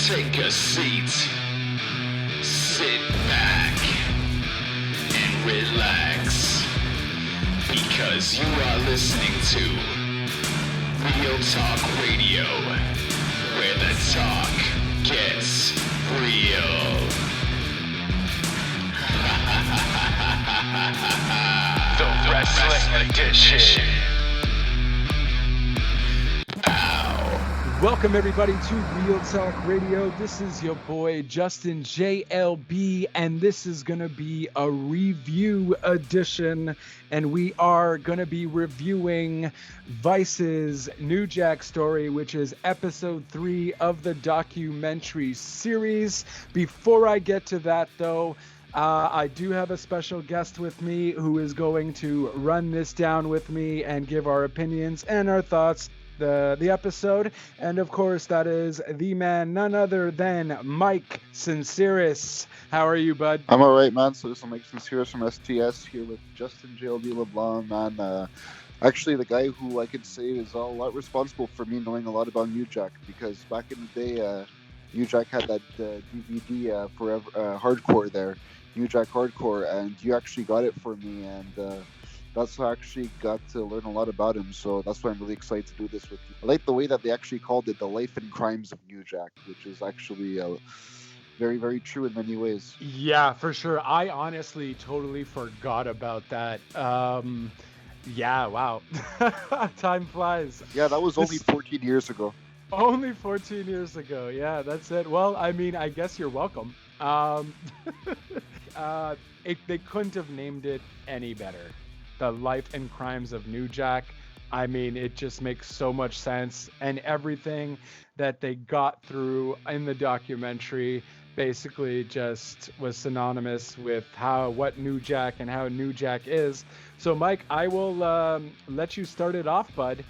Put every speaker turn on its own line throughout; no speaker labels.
Take a seat, sit back, and relax, because you are listening to Real Talk Radio, where the talk gets real. The Wrestling Edition.
Welcome everybody to Real Talk Radio. This is your boy Justin JLB, and this is going to be a review edition, and we are going to be reviewing Vice's New Jack story, which is episode 3 of the documentary series. Before I get to that though, I do have a special guest with me who is going to run this down with me and give our opinions and our thoughts the episode, and of course that is the man, none other than Mike Tsintziras. How are you, bud?
I'm all right, man. So this is Mike Tsintziras from STS here with Justin JLB man. Actually, the guy who I could say is a lot responsible for me knowing a lot about New Jack, because back in the day, New Jack had that DVD forever hardcore there, New Jack Hardcore, and you actually got it for me, and that's how I actually got to learn a lot about him, so that's why I'm really excited to do this with you. I like the way that they actually called it The Life and Crimes of New Jack, which is actually very, very true in many ways.
Yeah, for sure. I honestly totally forgot about that. Yeah, wow. Time flies.
Yeah, that was only 14 years ago.
Only 14 years ago. Yeah, that's it. Well, I mean, I guess you're welcome. They couldn't have named it any better. The Life and Crimes of New Jack. I mean, it just makes so much sense, and everything that they got through in the documentary basically just was synonymous with what New Jack and how New Jack is. So Mike, I will let you start it off, bud.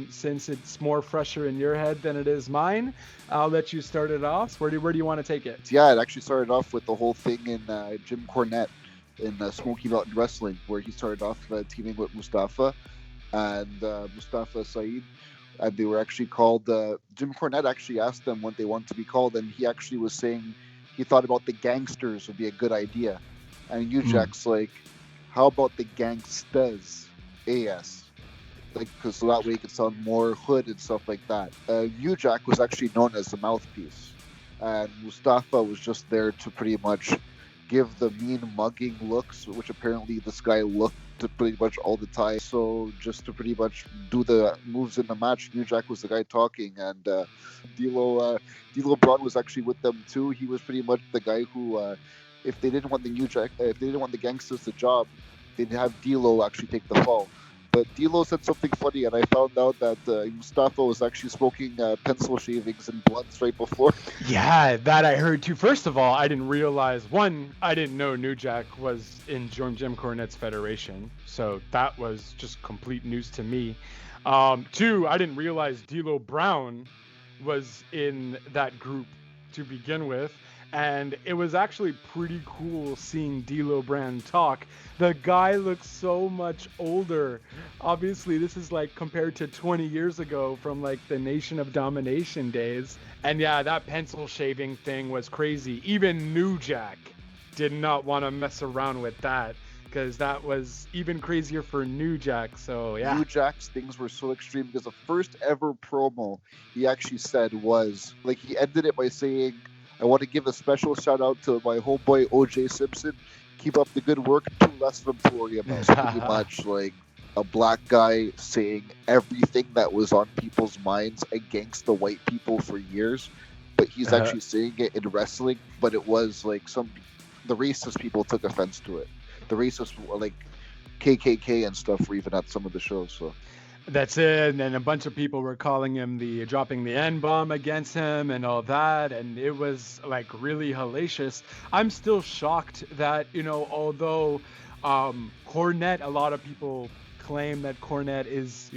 Since it's more fresher in your head than it is mine, I'll let you start it off. Where do you want to take it?
Yeah, it actually started off with the whole thing in Jim Cornette in Smokey Mountain Wrestling, where he started off teaming with Mustafa and Mustafa Saeed, and they were actually called, Jim Cornette actually asked them what they wanted to be called, and he actually was saying he thought about the Gangstas would be a good idea, and New Jack's like, how about the Gangstas, AS, like, because so that way it could sound more hood and stuff like that. New Jack was actually known as the mouthpiece, and Mustafa was just there to pretty much give the mean mugging looks, which apparently this guy looked to pretty much all the time. So just to pretty much do the moves in the match, New Jack was the guy talking, and D'Lo Brown was actually with them too. He was pretty much the guy who, if they didn't want the Gangstas the job, they'd have D'Lo actually take the fall. But D'Lo said something funny, and I found out that Mustafa was actually smoking pencil shavings and blunts right before.
Yeah, that I heard too. First of all, I didn't realize, I didn't know New Jack was in Jim Cornette's federation, so that was just complete news to me. 2, I didn't realize D'Lo Brown was in that group to begin with. And it was actually pretty cool seeing D'Lo Brown talk. The guy looks so much older. Obviously, this is like compared to 20 years ago from like the Nation of Domination days. And yeah, that pencil shaving thing was crazy. Even New Jack did not want to mess around with that, because that was even crazier for New Jack. So yeah.
New Jack's things were so extreme, because the first ever promo he actually said was, like, he ended it by saying, I want to give a special shout out to my homeboy OJ Simpson. Keep up the good work. 2 less of them to worry about. Pretty much like a black guy saying everything that was on people's minds against the white people for years. But he's actually saying it in wrestling. But it was like the racist people took offense to it. The racists, like KKK and stuff, were even at some of the shows. So.
That's it. And then a bunch of people were calling him dropping the N-bomb against him and all that. And it was like really hellacious. I'm still shocked that, although Cornette, a lot of people claim that Cornette is,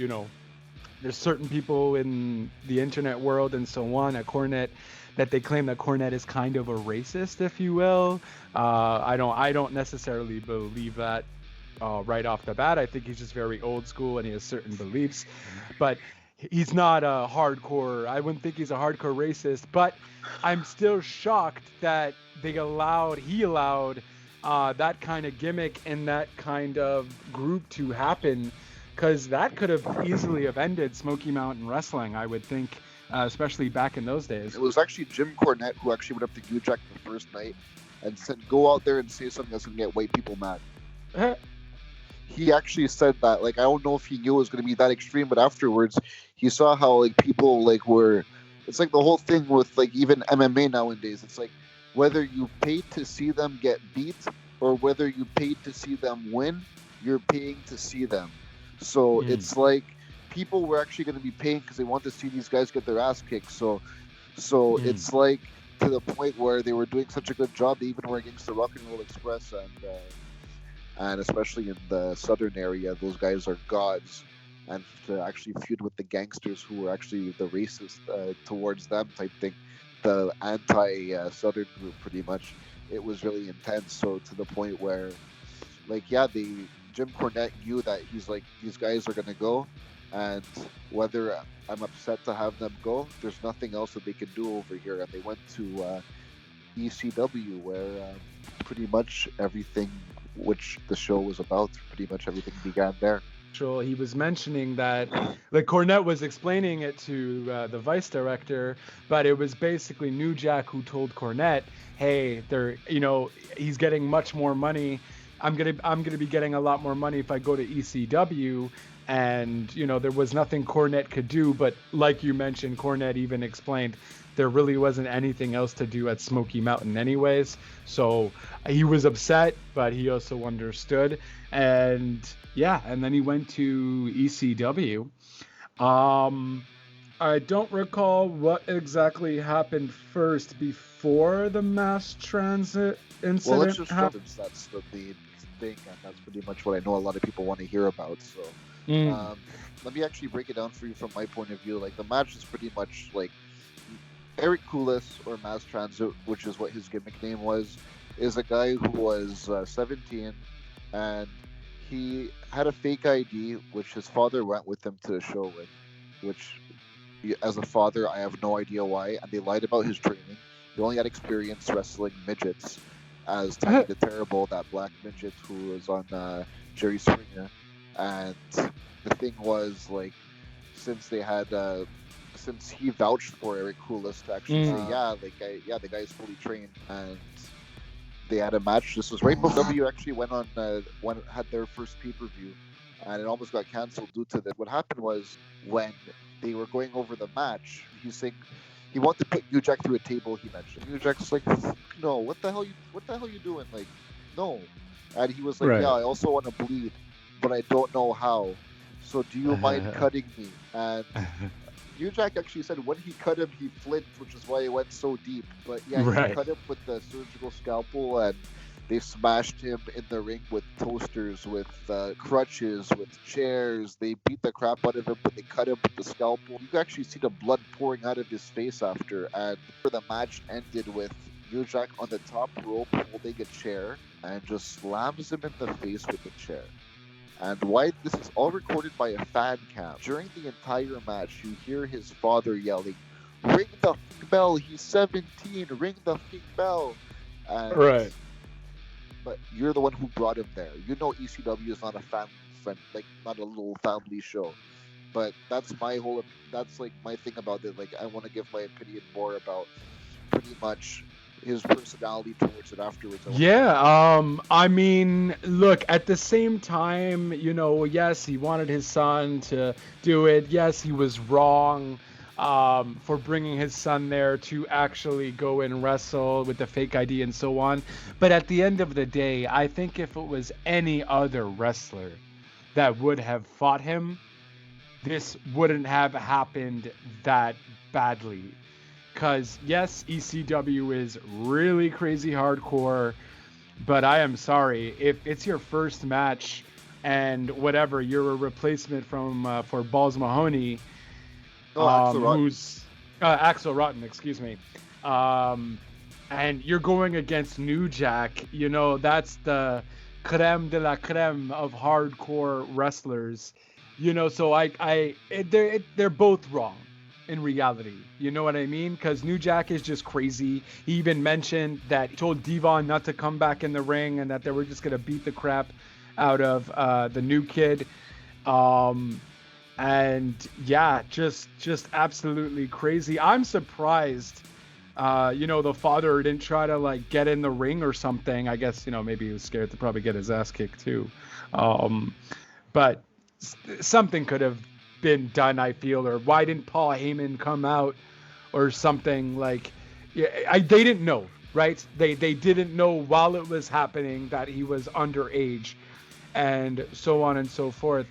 there's certain people in the internet world and so on at Cornette that they claim that Cornette is kind of a racist, if you will. I don't necessarily believe that. Right off the bat. I think he's just very old school and he has certain beliefs. But he's not a hardcore. I wouldn't think he's a hardcore racist, but I'm still shocked that he allowed that kind of gimmick and that kind of group to happen, because that could have easily have ended Smoky Mountain Wrestling, I would think, especially back in those days.
It was actually Jim Cornette who actually went up to New Jack the first night and said, "Go out there and say something that's gonna get white people mad." He actually said that. Like, I don't know if he knew it was going to be that extreme, but afterwards he saw how like people like were. It's like the whole thing with like even MMA nowadays. It's like whether you paid to see them get beat or whether you paid to see them win, you're paying to see them. So it's like people were actually going to be paying because they want to see these guys get their ass kicked. So it's like to the point where they were doing such a good job. They even were against the Rock and Roll Express and especially in the southern area, those guys are gods. And to actually feud with the Gangstas, who were actually the racist towards them type thing, the anti-southern group, pretty much, it was really intense. So to the point where, like, Jim Cornette knew that he's like, these guys are gonna go, and whether I'm upset to have them go, there's nothing else that they can do over here. And they went to ECW, where pretty much everything which the show was about, pretty much everything began there.
He was mentioning that, like, Cornette was explaining it to the vice director, but it was basically New Jack who told Cornette, "Hey, he's getting much more money. I'm gonna be getting a lot more money if I go to ECW." And there was nothing Cornette could do, but like you mentioned, Cornette even explained there really wasn't anything else to do at Smoky Mountain anyways. So he was upset, but he also understood. And then he went to ECW. I don't recall what exactly happened first before the mass transit incident.
Well, let's just start, since that's the main thing, and that's pretty much what I know a lot of people want to hear about. So let me actually break it down for you from my point of view. Like, the match is pretty much like Erik Kulas, or Mass Transit, which is what his gimmick name was, is a guy who was 17, and he had a fake ID, which his father went with him to the show with, which, as a father, I have no idea why, and they lied about his training. He only had experience wrestling midgets as Tiny the Terrible, that black midget who was on Jerry Springer. And the thing was, like, since he vouched for Erik Kulas to actually say, the guy is fully trained, and they had a match. This was right before W actually went on, had their first pay-per-view, and it almost got canceled due to that. What happened was, when they were going over the match, he's saying he wanted to put New Jack through a table. He mentioned New Jack's like, "No, what the hell you doing? Like, no." And he was like, "Yeah, I also want to bleed, but I don't know how. So do you mind cutting me?" And New Jack actually said when he cut him, he flinched, which is why he went so deep. But he cut him with the surgical scalpel, and they smashed him in the ring with toasters, with crutches, with chairs. They beat the crap out of him, but they cut him with the scalpel. You can actually see the blood pouring out of his face after. And the match ended with New Jack on the top rope holding a chair and just slams him in the face with the chair. And why this is all recorded by a fan cam. During the entire match, you hear his father yelling, "Ring the bell, he's 17, ring the bell." And, but you're the one who brought him there. You know ECW is not a family friend, like, not a little family show. But that's my thing about it. Like, I want to give my opinion more about pretty much his personality towards it afterwards.
I mean, look, at the same time, yes, he wanted his son to do it. Yes, he was wrong for bringing his son there to actually go and wrestle with the fake ID and so on. But at the end of the day, I think if it was any other wrestler that would have fought him, this wouldn't have happened that badly. Because, yes, ECW is really crazy hardcore, but I am sorry, if it's your first match and whatever, you're a replacement for Balls Mahoney, who's Axel Rotten, excuse me, and you're going against New Jack, that's the creme de la creme of hardcore wrestlers. So they're both wrong in reality. You know what I mean? Because New Jack is just crazy. He even mentioned that he told Devon not to come back in the ring and that they were just gonna beat the crap out of the new kid. And yeah, just absolutely crazy. I'm surprised. The father didn't try to like get in the ring or something. I guess maybe he was scared to probably get his ass kicked too. But something could have been done, I feel, or why didn't Paul Heyman come out or something like? They didn't know, right? They didn't know while it was happening that he was underage, and so on and so forth.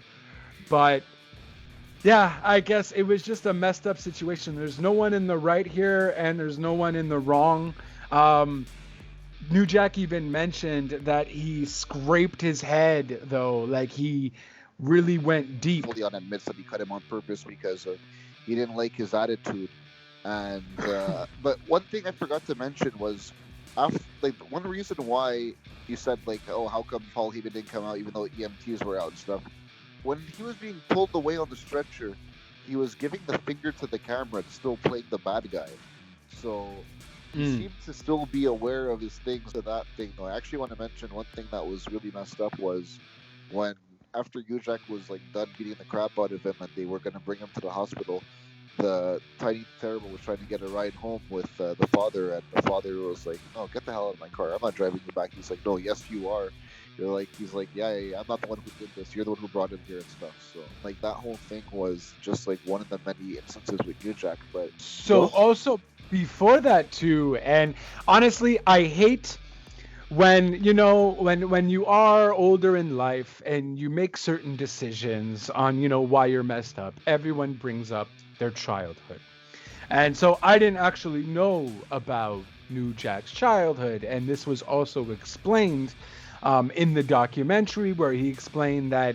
But yeah, I guess it was just a messed up situation. There's no one in the right here, and there's no one in the wrong. New Jack even mentioned that he scraped his head, though. Like, he really went deep.
Leon admits that he cut him on purpose because he didn't like his attitude. And but one thing I forgot to mention was, one reason why he said, like, oh, how come Paul Heyman didn't come out even though EMTs were out and stuff. When he was being pulled away on the stretcher, he was giving the finger to the camera and still playing the bad guy. So he seemed to still be aware of his things to that thing. Though I actually want to mention one thing that was really messed up was when after Ujak was like done beating the crap out of him and they were going to bring him to the hospital, the Tiny Terrible was trying to get a ride home with the father, and the father was like, "No, get the hell out of my car. I'm not driving you back." He's like, "No, yes you are." He's like, yeah, I'm not the one who did this. You're the one who brought him here and stuff. So, like, that whole thing was just, like, one of the many instances with Ujak. But
so also before that too, and honestly, I hate when when you are older in life and you make certain decisions on why you're messed up. Everyone brings up their childhood, and so I didn't actually know about New Jack's childhood, and this was also explained. In the documentary, where he explained that,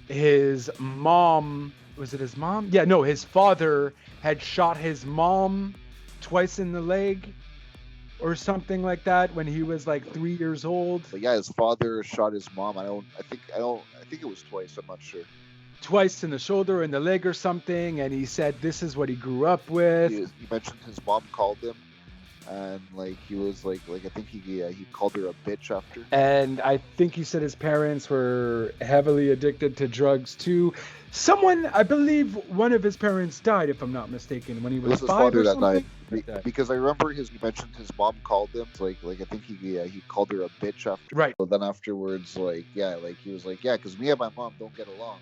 his mom, was it his mom? Yeah, no, his father had shot his mom twice in the leg or something like that when he was like 3 years old.
But yeah, his father shot his mom. I think it was twice. I'm not sure.
Twice in the shoulder and the leg or something, and he said this is what he grew up with.
He mentioned his mom called him. And like he was like I think he called her a bitch after.
And I think he said his parents were heavily addicted to drugs too. I believe one of his parents died, if I'm not mistaken, when he was 5 or something.
Because I remember he mentioned his mom called him. Like I think he called her a bitch after.
Right.
So then afterwards, he was like, yeah, because me and my mom don't get along.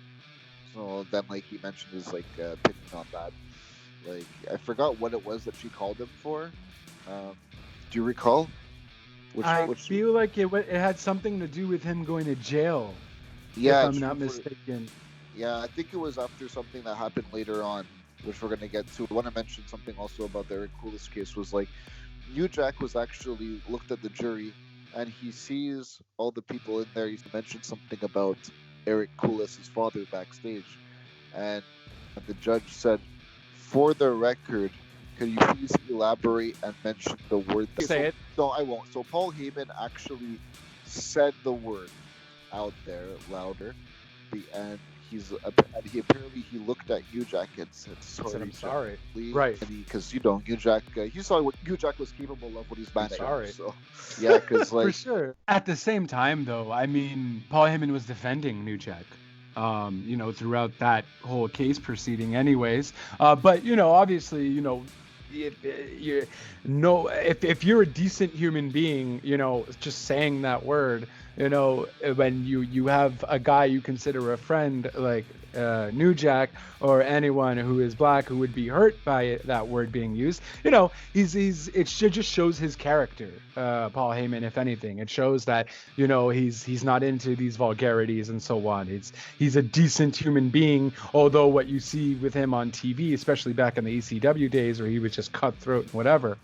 So then he mentioned his opinion on that. Like, I forgot what it was that she called him for. Do you recall?
I feel like it had something to do with him going to jail.
Yeah,
if I'm not mistaken.
Yeah, I think it was after something that happened later on, which we're going to get to. I want to mention something also about the Erik Kulas case was New Jack was actually looked at the jury and he sees all the people in there. He mentioned something about Erik Kulas' father backstage. And the judge said, for the record, could you please elaborate and mention the word?
Say it.
No, I won't. So Paul Heyman actually said the word out there louder. And he looked at Ujak and said, "Sorry,
I'm sorry."
Please.
Right.
Because Ujak, he saw what Ujak was capable of when he's mad at
sorry.
him. So yeah, because
for sure. At the same time, though, I mean, Paul Heyman was defending New Jack. Throughout that whole case proceeding, anyways. But obviously, if you're a decent human being, just saying that word, when you have a guy you consider a friend like New Jack or anyone who is black who would be hurt by that word being used, it just shows his character, Paul Heyman. If anything, it shows that he's not into these vulgarities and so on. He's a decent human being, although what you see with him on TV, especially back in the ECW days where he was just cutthroat and whatever,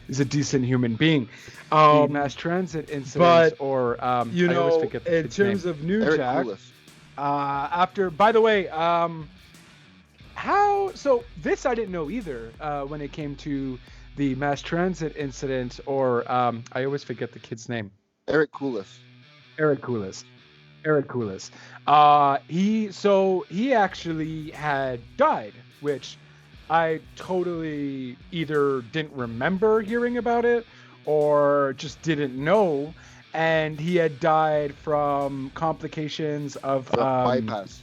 is a decent human being. The mass transit incident, or I always forget the kid's terms
name.
of New
Erik
Jack.
Kulas.
By the way, so this I didn't know either when it came to the mass transit incident, or I always forget the kid's name.
Erik Kulas.
Erik Kulas. Erik Kulas. He actually had died, which I totally either didn't remember hearing about it or just didn't know. And he had died from complications of
bypass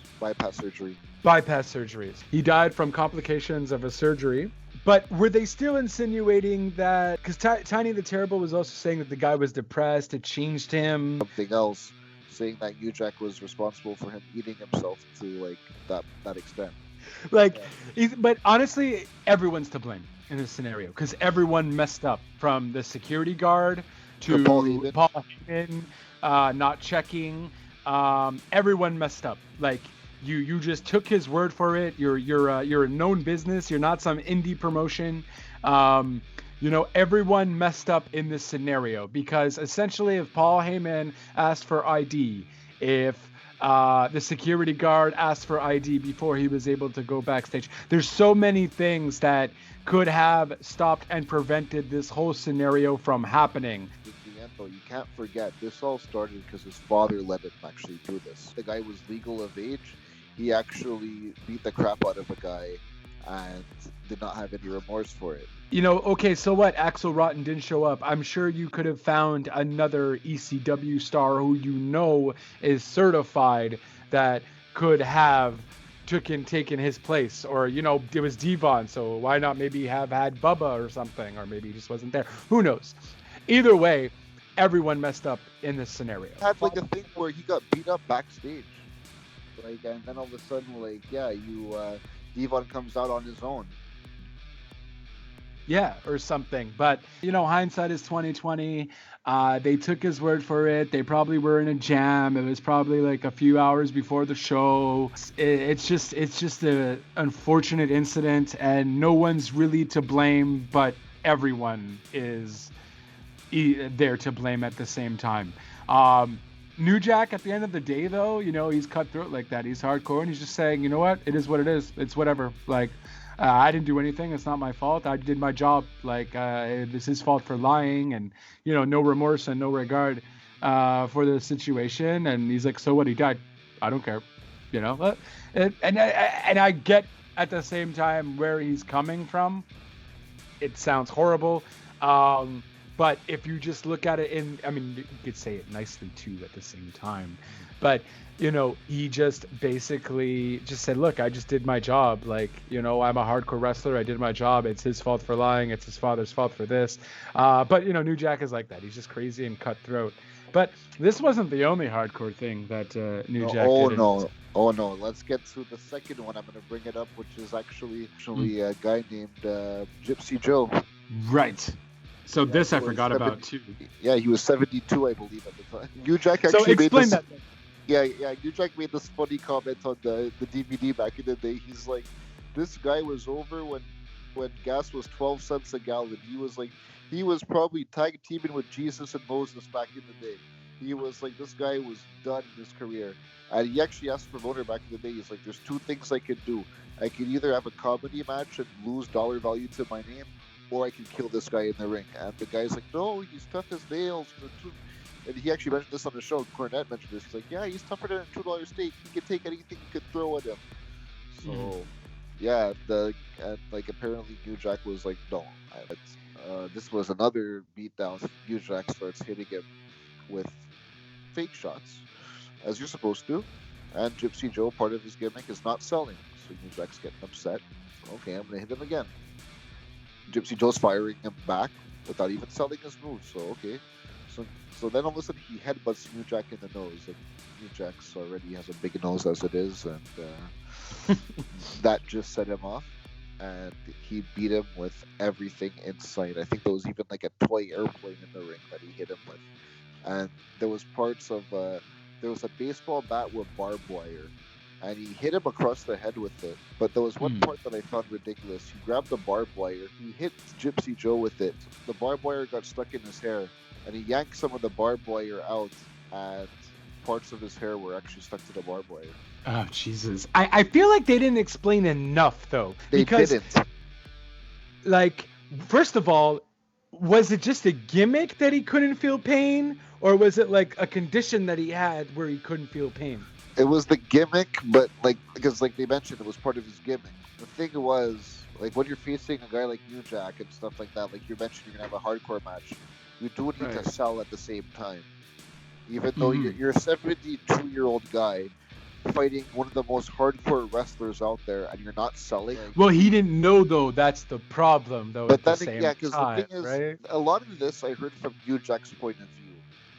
surgery.
Bypass surgeries. He died from complications of a surgery. But were they still insinuating that? Because Tiny the Terrible was also saying that the guy was depressed. It changed him.
Something else, saying that New Jack was responsible for him eating himself to like that extent.
Like, but honestly, everyone's to blame in this scenario because everyone messed up, from the security guard to Paul Heyman not checking. Everyone messed up. Like, you just took his word for it. You're a known business. You're not some indie promotion. Everyone messed up in this scenario because essentially, if Paul Heyman asked for ID, if the security guard asked for ID before he was able to go backstage, there's so many things that could have stopped and prevented this whole scenario from happening.
Though, you can't forget, this all started because his father let him actually do this. The guy was legal of age. He actually beat the crap out of a guy and did not have any remorse for it.
Okay, so what? Axel Rotten didn't show up. I'm sure you could have found another ECW star who is certified that could have taken his place. Or, it was Devon, so why not maybe have had Bubba or something? Or maybe he just wasn't there. Who knows? Either way, everyone messed up in this scenario.
Had like a thing where he got beat up backstage. And then all of a sudden, Devon comes out on his own.
Yeah, or something. But, hindsight is 2020. They took his word for it. They probably were in a jam. It was probably like a few hours before the show. It's just an unfortunate incident, and no one's really to blame, but everyone is there to blame at the same time. New Jack, at the end of the day, though, he's cutthroat like that. He's hardcore, and he's just saying, you know what? It is what it is. It's whatever. Like, I didn't do anything. It's not my fault. I did my job. Like, it's his fault for lying, and, no remorse and no regard for the situation. And he's like, so what? He died. I don't care. And I get at the same time where he's coming from. It sounds horrible. But if you just look at it you could say it nicely too at the same time. But, he just basically just said, look, I just did my job. Like, I'm a hardcore wrestler. I did my job. It's his fault for lying. It's his father's fault for this. But, New Jack is like that. He's just crazy and cutthroat. But this wasn't the only hardcore thing that New Jack did.
Oh, no. Let's get to the second one. I'm going to bring it up, which is actually a guy named Gypsy Joe.
Right. So this I forgot about too.
Yeah, he was 72, I believe, at the time. New Jack actually
so explain that.
Yeah. New Jack made this funny comment on the DVD back in the day. He's like, this guy was over when gas was 12 cents a gallon. He was probably tag teaming with Jesus and Moses back in the day. He was like, this guy was done in his career. And he actually asked the promoter back in the day, he's like, there's two things I could do. I could either have a comedy match and lose dollar value to my name, or I can kill this guy in the ring. And the guy's like, no, he's tough as nails. And he actually mentioned this on the show. Cornette mentioned this. He's like, yeah, he's tougher than a $2 steak. He can take anything you could throw at him. So, yeah, apparently New Jack was like, no. This was another beatdown. New Jack starts hitting him with fake shots, as you're supposed to. And Gypsy Joe, part of his gimmick is not selling. So New Jack's getting upset. Okay, I'm going to hit him again. Gypsy Joe's firing him back without even selling his moves. So, okay. So then all of a sudden he headbutts New Jack in the nose. And New Jack's already has a big nose as it is. And that just set him off. And he beat him with everything in sight. I think there was even like a toy airplane in the ring that he hit him with. And there was parts of... there was a baseball bat with barbed wire. And he hit him across the head with it. But there was one part that I found ridiculous. He grabbed the barbed wire. He hit Gypsy Joe with it. The barbed wire got stuck in his hair. And he yanked some of the barbed wire out. And parts of his hair were actually stuck to the barbed wire.
Oh, Jesus. I feel like they didn't explain enough, though.
They didn't.
Like, first of all, was it just a gimmick that he couldn't feel pain? or was it like a condition that he had where he couldn't feel pain?
It was the gimmick, but like because like they mentioned, it was part of his gimmick. The thing was, like when you're facing a guy like New Jack and stuff like that, like you mentioned, you're gonna have a hardcore match. You do need
Right.
to sell at the same time, even though you're a 72-year-old guy fighting one of the most hardcore wrestlers out there, and you're not selling.
Well, he didn't know though. That's the problem though.
But
At the
then,
same
yeah, because the
time,
thing is,
right?
a lot of this I heard from New Jack's point of view.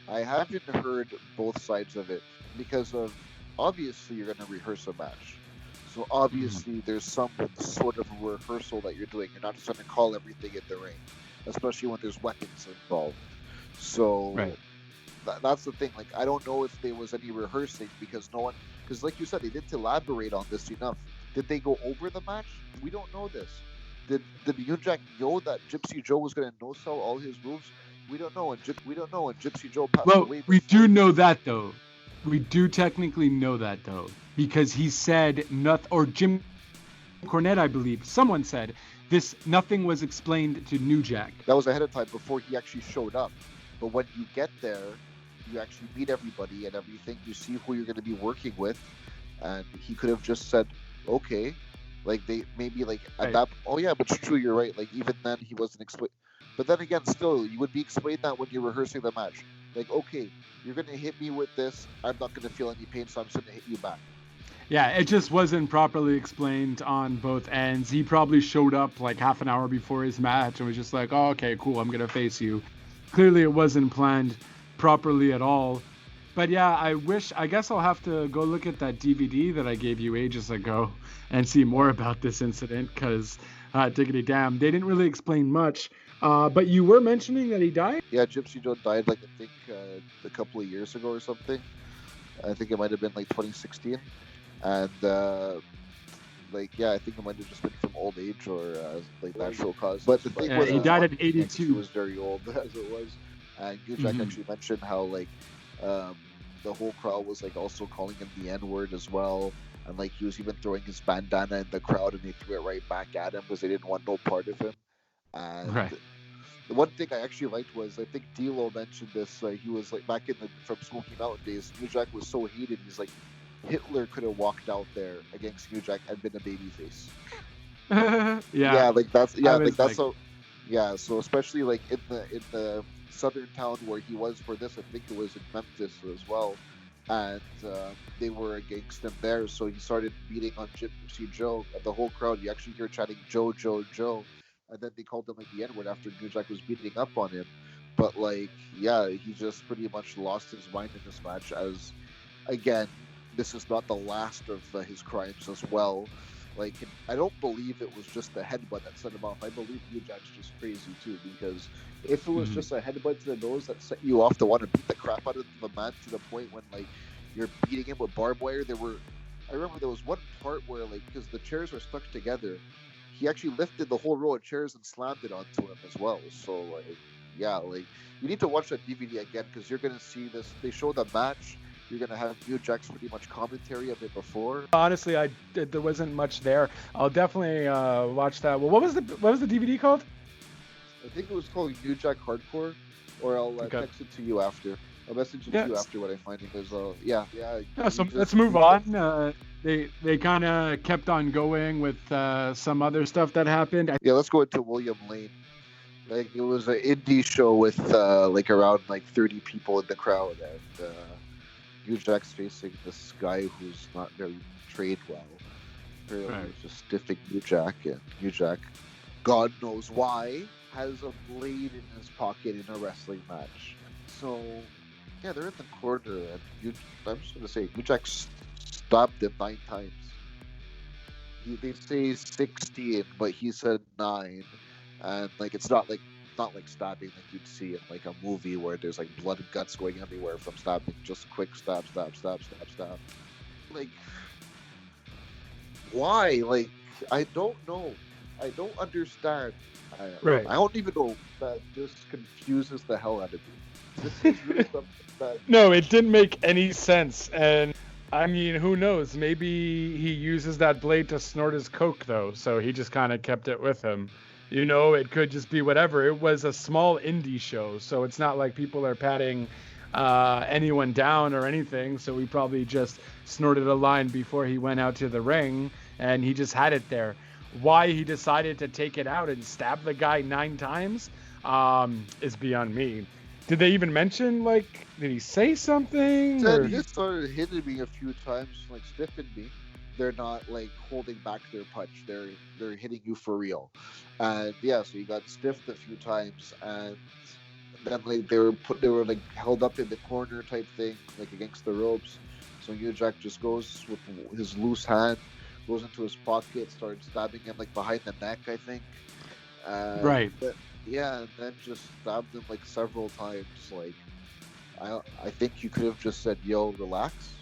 I haven't heard both sides of it because of obviously you're going to rehearse a match. So obviously there's some sort of rehearsal that you're doing. You're not just going to call everything in the ring, especially when there's weapons involved. So
Right.
that's the thing. Like I don't know if there was any rehearsing because no one, because like you said, they didn't elaborate on this enough. Did they go over the match? We don't know this. Did New Jack know that Gypsy Joe was going to no sell all his moves? We don't know. And Gypsy Joe passed
Well,
away.
we
before
do know that though. We do technically know that though, because he said nothing, or Jim Cornette, I believe, someone said this. Nothing was explained to New Jack.
That was ahead of time before he actually showed up. But when you get there, you actually meet everybody and everything. You see who you're going to be working with, and he could have just said, "Okay." Like they maybe like at
Right.
that. Oh yeah, but it's true. You're right. Like even then he wasn't explained. But then again, still you would be explained that when you're rehearsing the match. Like okay, you're gonna hit me with this. I'm not gonna feel any pain, so I'm just gonna hit you back.
Yeah, it just wasn't properly explained on both ends. He probably showed up like half an hour before his match and was just like, "Oh, okay, cool, I'm gonna face you." Clearly, it wasn't planned properly at all. But yeah, I guess I'll have to go look at that DVD that I gave you ages ago and see more about this incident because, diggity damn, they didn't really explain much. But you were mentioning that he died?
Yeah, Gypsy Joe died like I think a couple of years ago or something. I think it might have been like 2016, and like yeah, I think it might have just been from old age or like natural cause. But the thing
Yeah,
was,
he died at
he
82.
was very old as it was, and New Jack actually mentioned how like the whole crowd was like also calling him the N-word as well, and like he was even throwing his bandana in the crowd, and they threw it right back at him because they didn't want no part of him. And
Right.
the one thing I actually liked was I think D'Lo mentioned this. He was like back in the from Smokey Mountain days. New Jack was so hated. He's like Hitler could have walked out there against New Jack and been a babyface.
Yeah.
Like that's
I
like
was
that's
like-
so. Yeah, so especially like in the southern town where he was for this, I think it was in Memphis as well, and they were against him there. So he started beating on Gypsy Joe, and the whole crowd. You actually hear chanting Joe, Joe, Joe, and then they called him like the N-word after New Jack was beating up on him. But like, yeah, he just pretty much lost his mind in this match. As again, this is not the last of his crimes as well. Like, I don't believe it was just the headbutt that set him off. I believe New Jack's just crazy too, because if it was just a headbutt to the nose that set you off to want to beat the crap out of the man to the point when like you're beating him with barbed wire, I remember there was one part where like because the chairs are stuck together, he actually lifted the whole row of chairs and slammed it onto him as well. So like, yeah, like you need to watch that DVD again because you're gonna see this. They show the match. You're gonna have New Jack's pretty much commentary of it before.
Honestly, there wasn't much there. I'll definitely watch that. Well, what was the DVD called?
I think it was called New Jack Hardcore, or I'll
Okay.
text it to you after. I'll message it to you after what I find because yeah.
So let's move on. They kind of kept on going with some other stuff that happened.
Yeah, let's go into William Lane. Like it was an indie show with like around like 30 people in the crowd, and New Jack's facing this guy who's not very trained well. Apparently,
Right.
he's just stiffing New Jack, and New Jack, God knows why, has a blade in his pocket in a wrestling match. So, yeah, they're in the corner, and I'm just gonna say, New Jack stopped him 9 times. They say 16, but he said 9, and like it's not like stabbing like you'd see in like a movie where there's like blood and guts going everywhere from stabbing. Just quick stab. Like, why? Like, I don't know. I don't understand.
Right.
I don't even know. That just confuses the hell out of me. This is really something that.
No, it didn't make any sense. And I mean, who knows? Maybe he uses that blade to snort his coke, though. So he just kind of kept it with him. You know, it could just be whatever. It was a small indie show, so it's not like people are padding anyone down or anything. So he probably just snorted a line before he went out to the ring, and he just had it there. Why he decided to take it out and stab the guy 9 times is beyond me. Did they even mention, like, did he say something?
Said
Or...
he started hitting me a few times, like stiffing me. They're not like holding back their punch. They're hitting you for real. And yeah, so he got stiffed a few times, and then like they were like held up in the corner type thing, like against the ropes. So New Jack just goes with his loose hand, goes into his pocket, starts stabbing him like behind the neck, I think.
Right.
But yeah, and then just stabbed him like several times. Like I think you could have just said, "Yo, relax."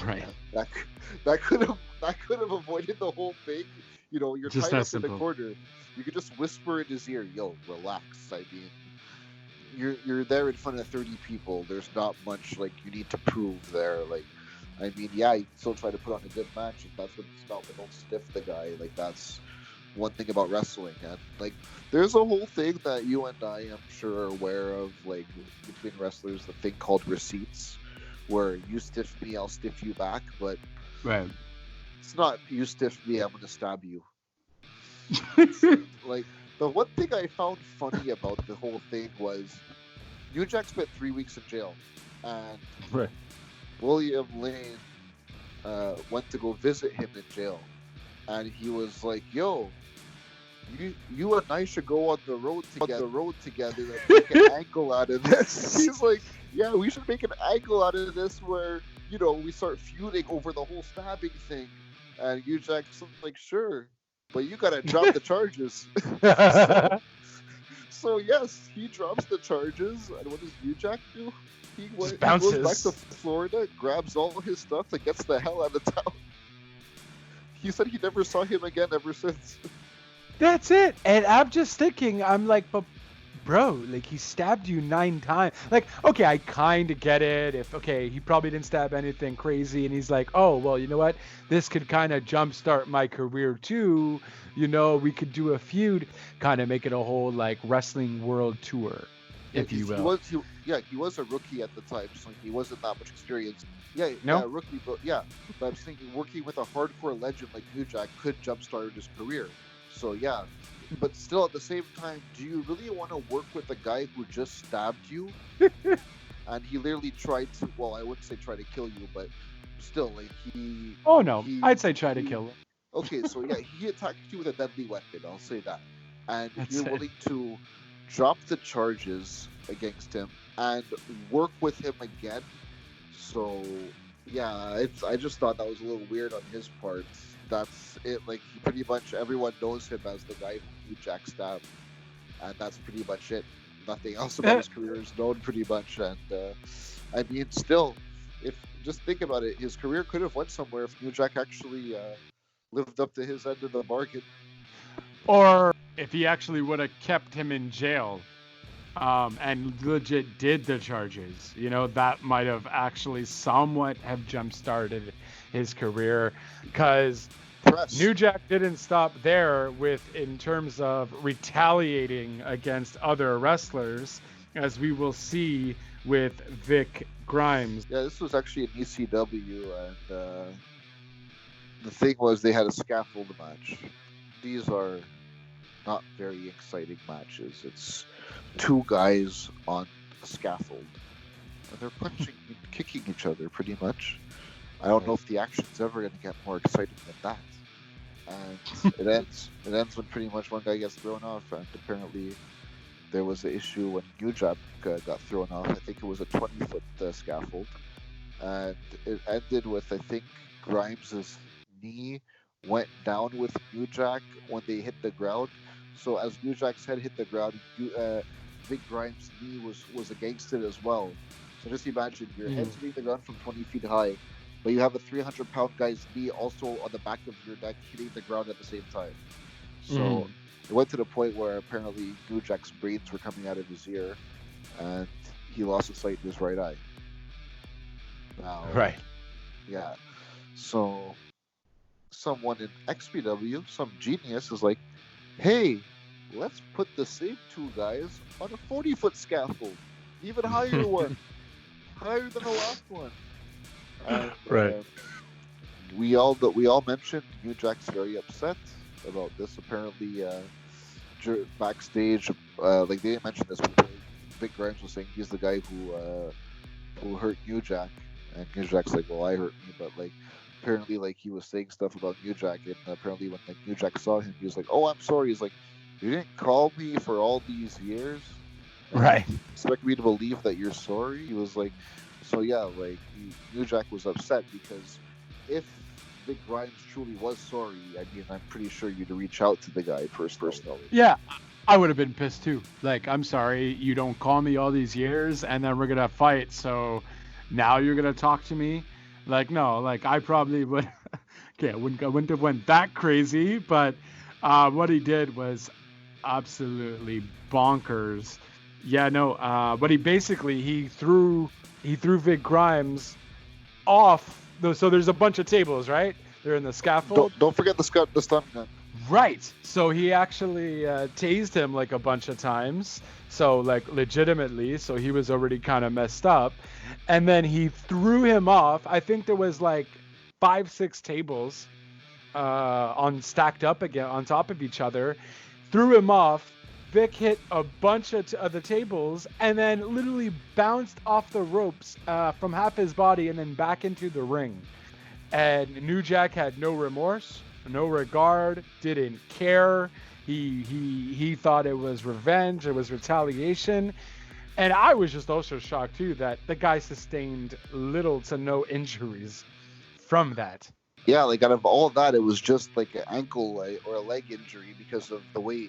Right.
That could have avoided the whole thing. You know, you're
Just
tied
that
up in the
simple.
corner. You could just whisper in his ear, "Yo, relax." I mean, you're there in front of 30 people. There's not much like you need to prove there. Like, I mean, yeah, you can still try to put on a good match if that's what it's about, but don't stiff the guy. Like, that's one thing about wrestling. And like, there's a whole thing that you and I, I'm sure, are aware of, like between wrestlers, the thing called receipts, where you stiff me, I'll stiff you back, but
Right.
it's not you stiff me, I'm gonna stab you. Like, the one thing I found funny about the whole thing was New Jack spent 3 weeks in jail, and
Right.
William Lane went to go visit him in jail, and he was like, "Yo, you and I should go on the road together and make an angle out of this." He's like, "Yeah, we should make an angle out of this where, you know, we start feuding over the whole stabbing thing." And New Jack's like, "Sure, but you gotta drop the charges." So yes, he drops the charges, and what does New Jack do? He goes back to Florida, grabs all his stuff, and gets the hell out of town. He said he never saw him again ever since.
That's it. And I'm just thinking, I'm like, but bro, like, he stabbed you 9 times. Like, okay, I kind of get it. If, okay, he probably didn't stab anything crazy, and he's like, oh, well, you know what? This could kind of jumpstart my career too. You know, we could do a feud, kind of make it a whole, like, wrestling world tour, if you will.
He was a rookie at the time, so he wasn't that much experience. Yeah, rookie, but But I'm thinking working with a hardcore legend like New Jack could jumpstart his career. So yeah, but still at the same time, do you really want to work with a guy who just stabbed you? And he literally tried to, well, I wouldn't say try to kill you, but still, like, he...
Oh, no, I'd say try to kill him.
Okay, so yeah, he attacked you with a deadly weapon, I'll say that. And
That's
you're
it.
willing to drop the charges against him and work with him again. So yeah, I just thought that was a little weird on his part. That's it. Like, pretty much everyone knows him as the guy who New Jack stabbed, and that's pretty much it. Nothing else about his career is known, pretty much. And I mean, still, if just think about it, his career could have went somewhere if New Jack actually lived up to his end of the bargain.
Or if he actually would have kept him in jail, and legit did the charges, you know, that might have actually somewhat have jump-started his career, because New Jack didn't stop there in terms of retaliating against other wrestlers, as we will see with Vic Grimes.
Yeah, this was actually an ECW, and the thing was they had a scaffold match. These are not very exciting matches. It's 2 guys on a scaffold, and they're punching and kicking each other pretty much. I don't know if the action's ever going to get more exciting than that. And it ends when pretty much one guy gets thrown off, and apparently there was an issue when New Jack got thrown off. I think it was a 20-foot scaffold, and it ended with, I think, Grimes' knee went down with New Jack when they hit the ground. So as New Jack's head hit the ground, Vic Grimes' knee was against it as well. So just imagine your head's hitting the ground from 20 feet high, but you have a 300-pound guy's knee also on the back of your neck hitting the ground at the same time. So it went to the point where apparently New Jack's brains were coming out of his ear, and he lost his sight in his right eye. Now,
Right.
Yeah. So someone in XPW, some genius, is like, hey, let's put the same 2 guys on a 40-foot scaffold, even higher one. higher than the last one. And,
Right.
we all mentioned New Jack's very upset about this. Apparently, backstage, like they didn't mention this, but Vic Grimes was saying he's the guy who hurt New Jack, and New Jack's like, well, I hurt me, but like apparently like he was saying stuff about New Jack, and apparently when like New Jack saw him, he was like, oh, I'm sorry. He's like, you didn't call me for all these years, and
Right.
you expect me to believe that you're sorry? He was like, so yeah, like New Jack was upset because if Vic Grimes truly was sorry, I mean, I'm pretty sure you'd reach out to the guy personally.
Yeah, I would have been pissed too. Like, I'm sorry, you don't call me all these years, and then we're gonna fight. So now you're gonna talk to me? Like, no. Like, I probably would. Okay, I wouldn't have went that crazy, but what he did was absolutely bonkers. Yeah, no. But he threw Vic Grimes off. So there's a bunch of tables, right? They're in the scaffold.
Don't forget the stun gun.
Right. So he actually tased him like a bunch of times. So like legitimately. So he was already kind of messed up. And then he threw him off. I think there was like 5-6 tables stacked up again on top of each other. Threw him off. Vic hit a bunch of the tables and then literally bounced off the ropes from half his body and then back into the ring. And New Jack had no remorse, no regard, didn't care. He thought it was revenge, it was retaliation. And I was just also shocked too that the guy sustained little to no injuries from that.
Yeah, like out of all of that, it was just like an ankle or a leg injury because of the way,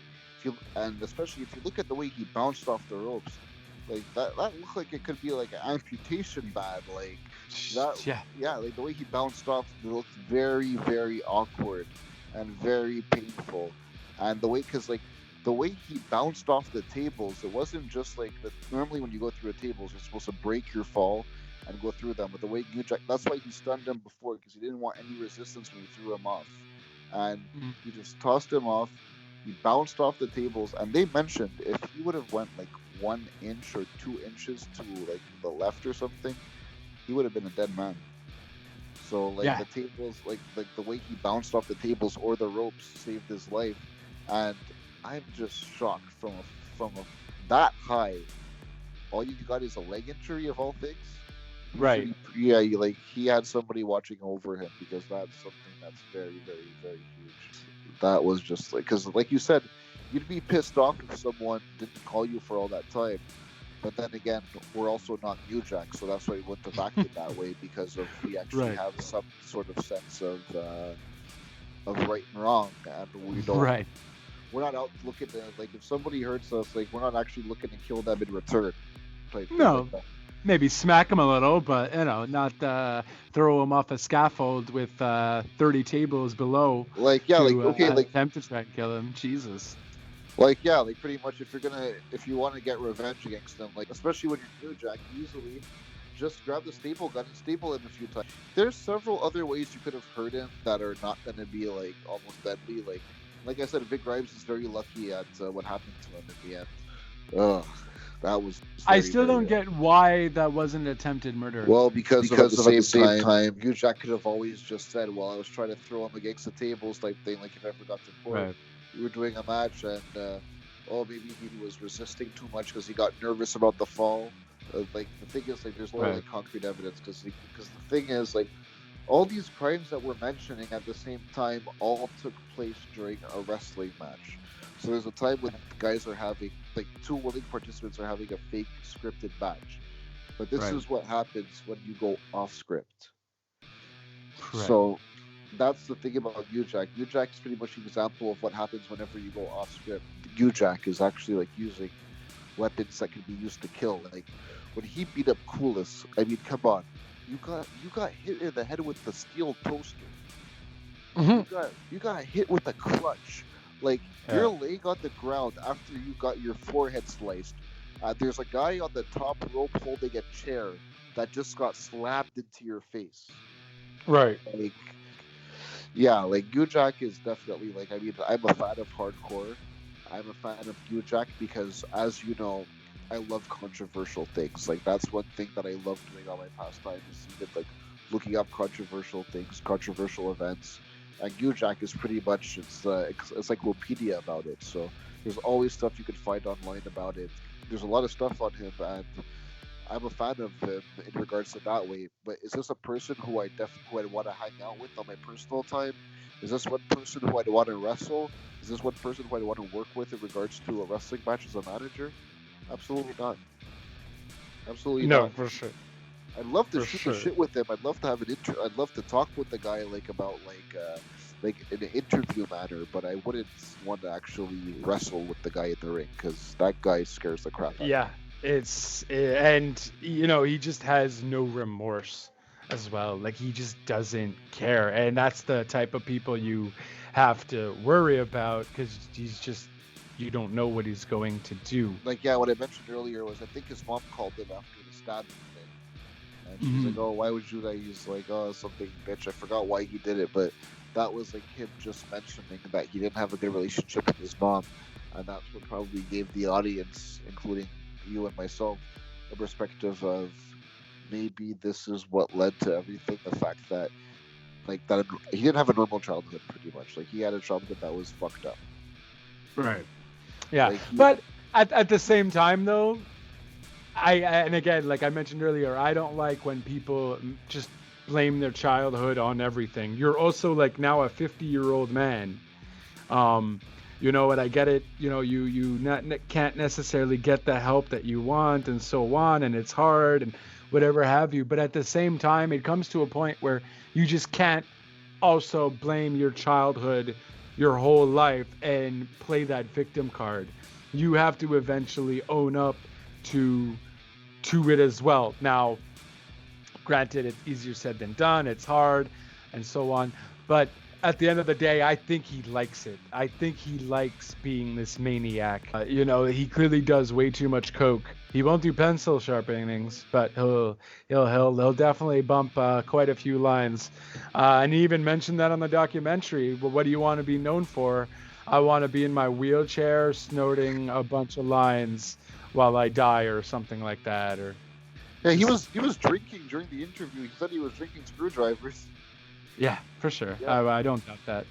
and especially if you look at the way he bounced off the ropes, like that looked like it could be like an amputation bad, like that. Yeah, like the way he bounced off, it looked very, very awkward and very painful, and the way he bounced off the tables, it wasn't just like normally when you go through a tables, you're supposed to break your fall and go through them. But the way New Jack, that's why he stunned him before, because he didn't want any resistance when he threw him off. And he just tossed him off. He bounced off the tables. And they mentioned if he would have went like 1 inch or 2 inches to like the left or something, he would have been a dead man. So like the tables, like the way he bounced off the tables or the ropes saved his life. And I'm just shocked from that high. All you got is a leg injury of all things.
Right.
Yeah, he had somebody watching over him, because that's something that's very, very, very huge. That was just like, because like you said, you'd be pissed off if someone didn't call you for all that time. But then again, we're also not New Jack, so that's why we wouldn't have acted that way, because we actually have some sort of sense of right and wrong, and we don't.
Right.
We're not out looking to, like, if somebody hurts us, like, we're not actually looking to kill them in return.
No.
Like
maybe smack him a little, but not throw him off a scaffold with 30 tables below.
Like, yeah,
attempt to try and kill him. Jesus.
Like, yeah, like pretty much if you want to get revenge against them, like especially when you're New Jack, easily just grab the staple gun and staple him a few times. There's several other ways you could have hurt him that are not going to be like almost deadly. Like I said, Vic Grimes is very lucky at what happened to him in the end. Ugh. That was.
I still don't get why that wasn't attempted murder.
Well, because at the same time, New Jack could have always just said, "Well, I was trying to throw him against the tables," type thing. Like, if I ever got to court,
Right.
We were doing a match, and maybe he was resisting too much because he got nervous about the fall. Like, the thing is, like, there's no like concrete evidence, because the thing is, like, all these crimes that we're mentioning at the same time all took place during a wrestling match. So there's a time when guys are having, like, 2 willing participants are having a fake scripted match. But this is what happens when you go off script. Correct. So that's the thing about New Jack. New Jack is pretty much an example of what happens whenever you go off script. New Jack is actually like using weapons that can be used to kill. Like when he beat up Kulas, I mean, come on. You got hit in the head with the steel toaster. Mm-hmm. You got hit with a clutch. Like, you're laying on the ground after you got your forehead sliced. There's a guy on the top rope holding a chair that just got slammed into your face.
Right.
Like, yeah, like, New Jack is definitely, like, I mean, I'm a fan of hardcore. I'm a fan of New Jack because, as you know, I love controversial things. Like that's one thing that I love doing on my pastime is even like looking up controversial things, controversial events. And Jack is pretty much it's like Wikipedia about it. So there's always stuff you can find online about it. There's a lot of stuff on him, and I'm a fan of him in regards to that way. But is this a person who who I'd want to hang out with on my personal time? Is this one person who I'd want to wrestle? Is this one person who I'd want to work with in regards to a wrestling match as a manager? Absolutely not. Absolutely
No,
not.
for sure.
I'd love to
For
shoot
sure.
the shit with him. I'd love to have I'd love to talk with the guy about like in an interview manner. But I wouldn't want to actually wrestle with the guy in the ring because that guy scares the crap out of me.
Yeah, and he just has no remorse as well. Like he just doesn't care, and that's the type of people you have to worry about because you don't know what he's going to do.
Like yeah, what I mentioned earlier was I think his mom called him after the stabbing thing, and she's like, "Oh, why would you do that?" He's like, "Oh, something, bitch. I forgot why he did it," but that was like him just mentioning that he didn't have a good relationship with his mom, and that's what probably gave the audience, including you and myself, a perspective of maybe this is what led to everything. The fact that that he didn't have a normal childhood, pretty much. Like he had a childhood that was fucked up.
Right. Yeah,
Like
but at the same time though, and again, like I mentioned earlier, I don't like when people just blame their childhood on everything. You're also like now a 50-year-old man. You know, and I get it. You know, you can't necessarily get the help that you want, and so on, and it's hard, and whatever have you. But at the same time, it comes to a point where you just can't also blame your childhood, your whole life, and play that victim card. You have to eventually own up to it as well. Now, granted, it's easier said than done. It's hard, and so on. But at the end of the day, I think he likes it. I think he likes being this maniac. He clearly does way too much coke. He won't do pencil sharpenings, but he'll definitely bump quite a few lines. And he even mentioned that on the documentary. Well, what do you want to be known for? I want to be in my wheelchair snorting a bunch of lines while I die, or something like that. Or
yeah, he was drinking during the interview. He said he was drinking screwdrivers.
yeah, for sure.
Yeah.
I don't doubt that.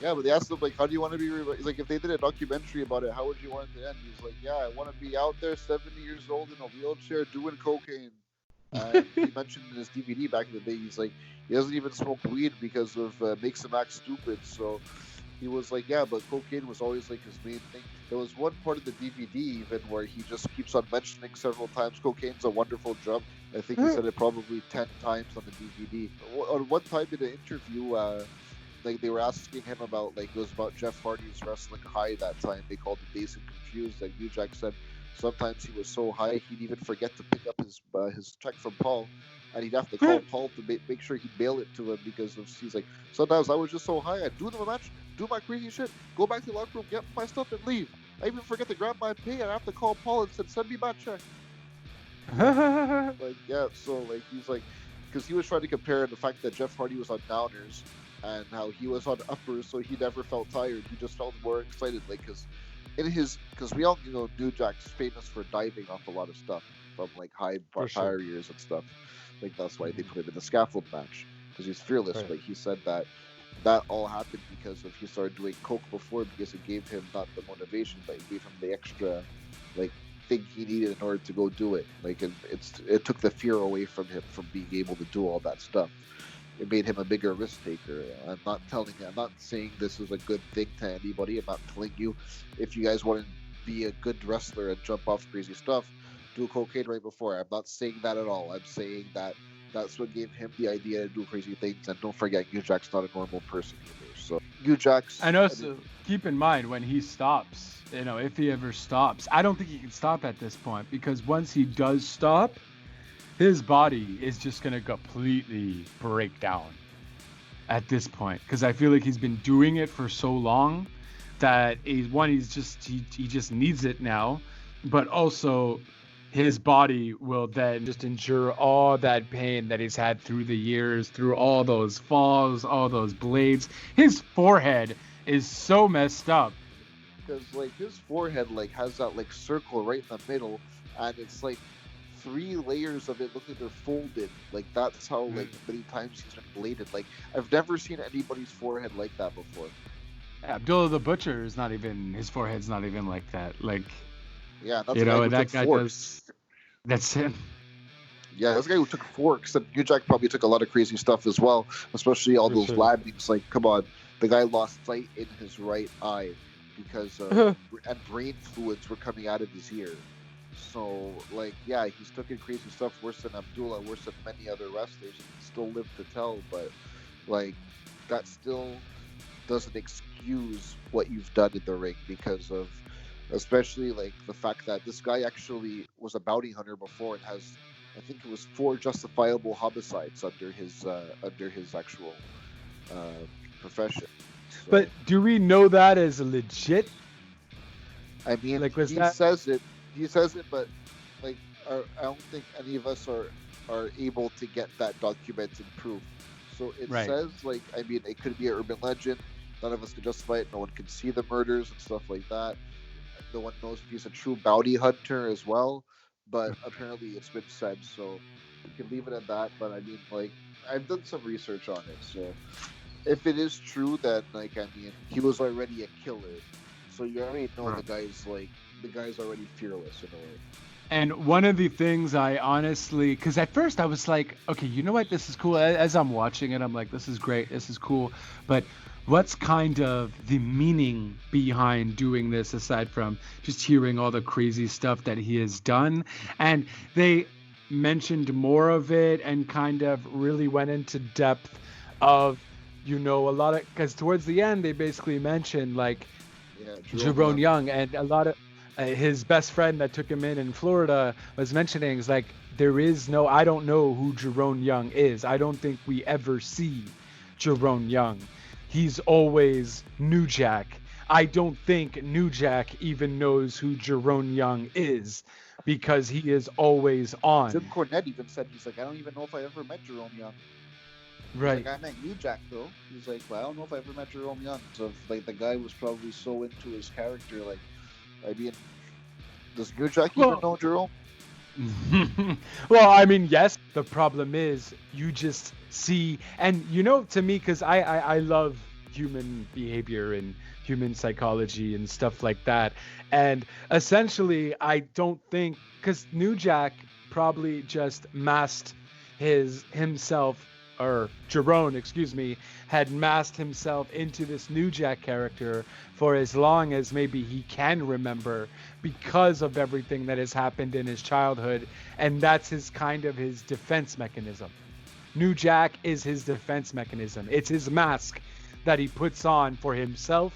Yeah, but they asked him like, "How do you want to be?" He's like, if they did a documentary about it, how would you want it to end? He's like, "Yeah, I want to be out there, 70 years old in a wheelchair, doing cocaine." He mentioned in his DVD back in the day, he's like, he doesn't even smoke weed because of makes him act stupid. So he was like, yeah, but cocaine was always like his main thing. There was one part of the DVD even where he just keeps on mentioning several times cocaine's a wonderful drug. I think he said it probably 10 times on the DVD. On one time in an interview, like they were asking him about it was about Jeff Hardy's wrestling high that time. They called him Dazed and Confused. Like New Jack said, sometimes he was so high he'd even forget to pick up his check from Paul, and he'd have to call Paul to make sure he'd mail it to him because he's like, sometimes I was just so high I'd do the match, do my crazy shit, go back to the locker room, get my stuff, and leave. I even forget to grab my pay, and I have to call Paul and send me my check. He's like, because he was trying to compare the fact that Jeff Hardy was on downers and how he was on uppers, so he never felt tired. He just felt more excited, because we all New Jack's famous for diving off a lot of stuff from high tire years and stuff. Like that's why they put him in the scaffold match, because he's fearless.
Right.
But he said that all happened because he started doing coke before, because it gave him not the motivation, but it gave him the extra thing he needed in order to go do it. It took the fear away from him from being able to do all that stuff. It made him a bigger risk taker. I'm not saying this is a good thing to anybody. I'm not telling you if you guys want to be a good wrestler and jump off crazy stuff, do cocaine right before. I'm not saying that at all. I'm saying that that's what gave him the idea to do crazy things. And don't forget, New Jack's not a normal person either. So New Jack's.
And also keep in mind when he stops, if he ever stops, I don't think he can stop at this point, because once he does stop, his body is just going to completely break down at this point, because I feel like he's been doing it for so long that he just needs it now, but also his body will then just endure all that pain that he's had through the years, through all those falls, all those blades. His forehead is so messed up.
because like his forehead like has that like circle right in the middle, and it's like 3 layers of it look like they're folded. Like that's how like many times he's been bladed. Like I've never seen anybody's forehead like that before.
Abdullah the Butcher is not even, his forehead's not even like that. Like,
Yeah, that's
you
the guy
know,
who
and that
took
guy
forks.
that's him.
Yeah, that's the guy who took forks. And New Jack probably took a lot of crazy stuff as well, especially all
For
those
sure.
landings. Like, come on, the guy lost sight in his right eye because and brain fluids were coming out of his ear. So, like, yeah, he's taken crazy stuff worse than Abdullah, worse than many other wrestlers, and he still lived to tell. But, like, that still doesn't excuse what you've done in the ring because of, especially, like, the fact that this guy actually was a bounty hunter before and has, I think it was 4 justifiable homicides under his actual profession. So,
But do we know that as legit?
I mean,
Like, was
he
that?
says it. He says it, but like, I don't think any of us are able to get that documented proof. So it
Right.
says like, I mean, it could be an urban legend. None of us can justify it. No one can see the murders and stuff like that. No one knows if he's a true bounty hunter as well. But apparently, it's been said, so we can leave it at that. But I mean, like, I've done some research on it, so if it is true, then like, I mean, he was already a killer, so you already know
Right.
the guy's already fearless in a way.
And one of the things I honestly, because at first I was like, okay, you know what, this is cool. As I'm watching it, I'm like, this is great, this is cool. But what's kind of the meaning behind doing this aside from just hearing all the crazy stuff that he has done? And they mentioned more of it and kind of really went into depth of, you know, a lot of, because towards the end they basically mentioned like
Yeah,
Jerome Young, and a lot of his best friend that took him in Florida was mentioning is like, there is no, I don't know who Jerome Young is. I don't think we ever see Jerome Young. He's always New Jack. I don't think New Jack even knows who Jerome Young is because he is always on.
Jim Cornette even said, he's like, I don't even know if I ever met Jerome Young. He's
Right.
like, I met New Jack though. He's like, well, I don't know if I ever met Jerome Young. So like, the guy was probably so into his character. Like, I mean, does New Jack even know Jerome?
Well, I mean, yes. The problem is you just see, and you know, to me, because I love human behavior and human psychology and stuff like that. And essentially, I don't think, because New Jack probably just masked himself, or Jerome, excuse me, had masked himself into this New Jack character for as long as maybe he can remember because of everything that has happened in his childhood, and that's his kind of his defense mechanism. New Jack is his defense mechanism. It's his mask that he puts on for himself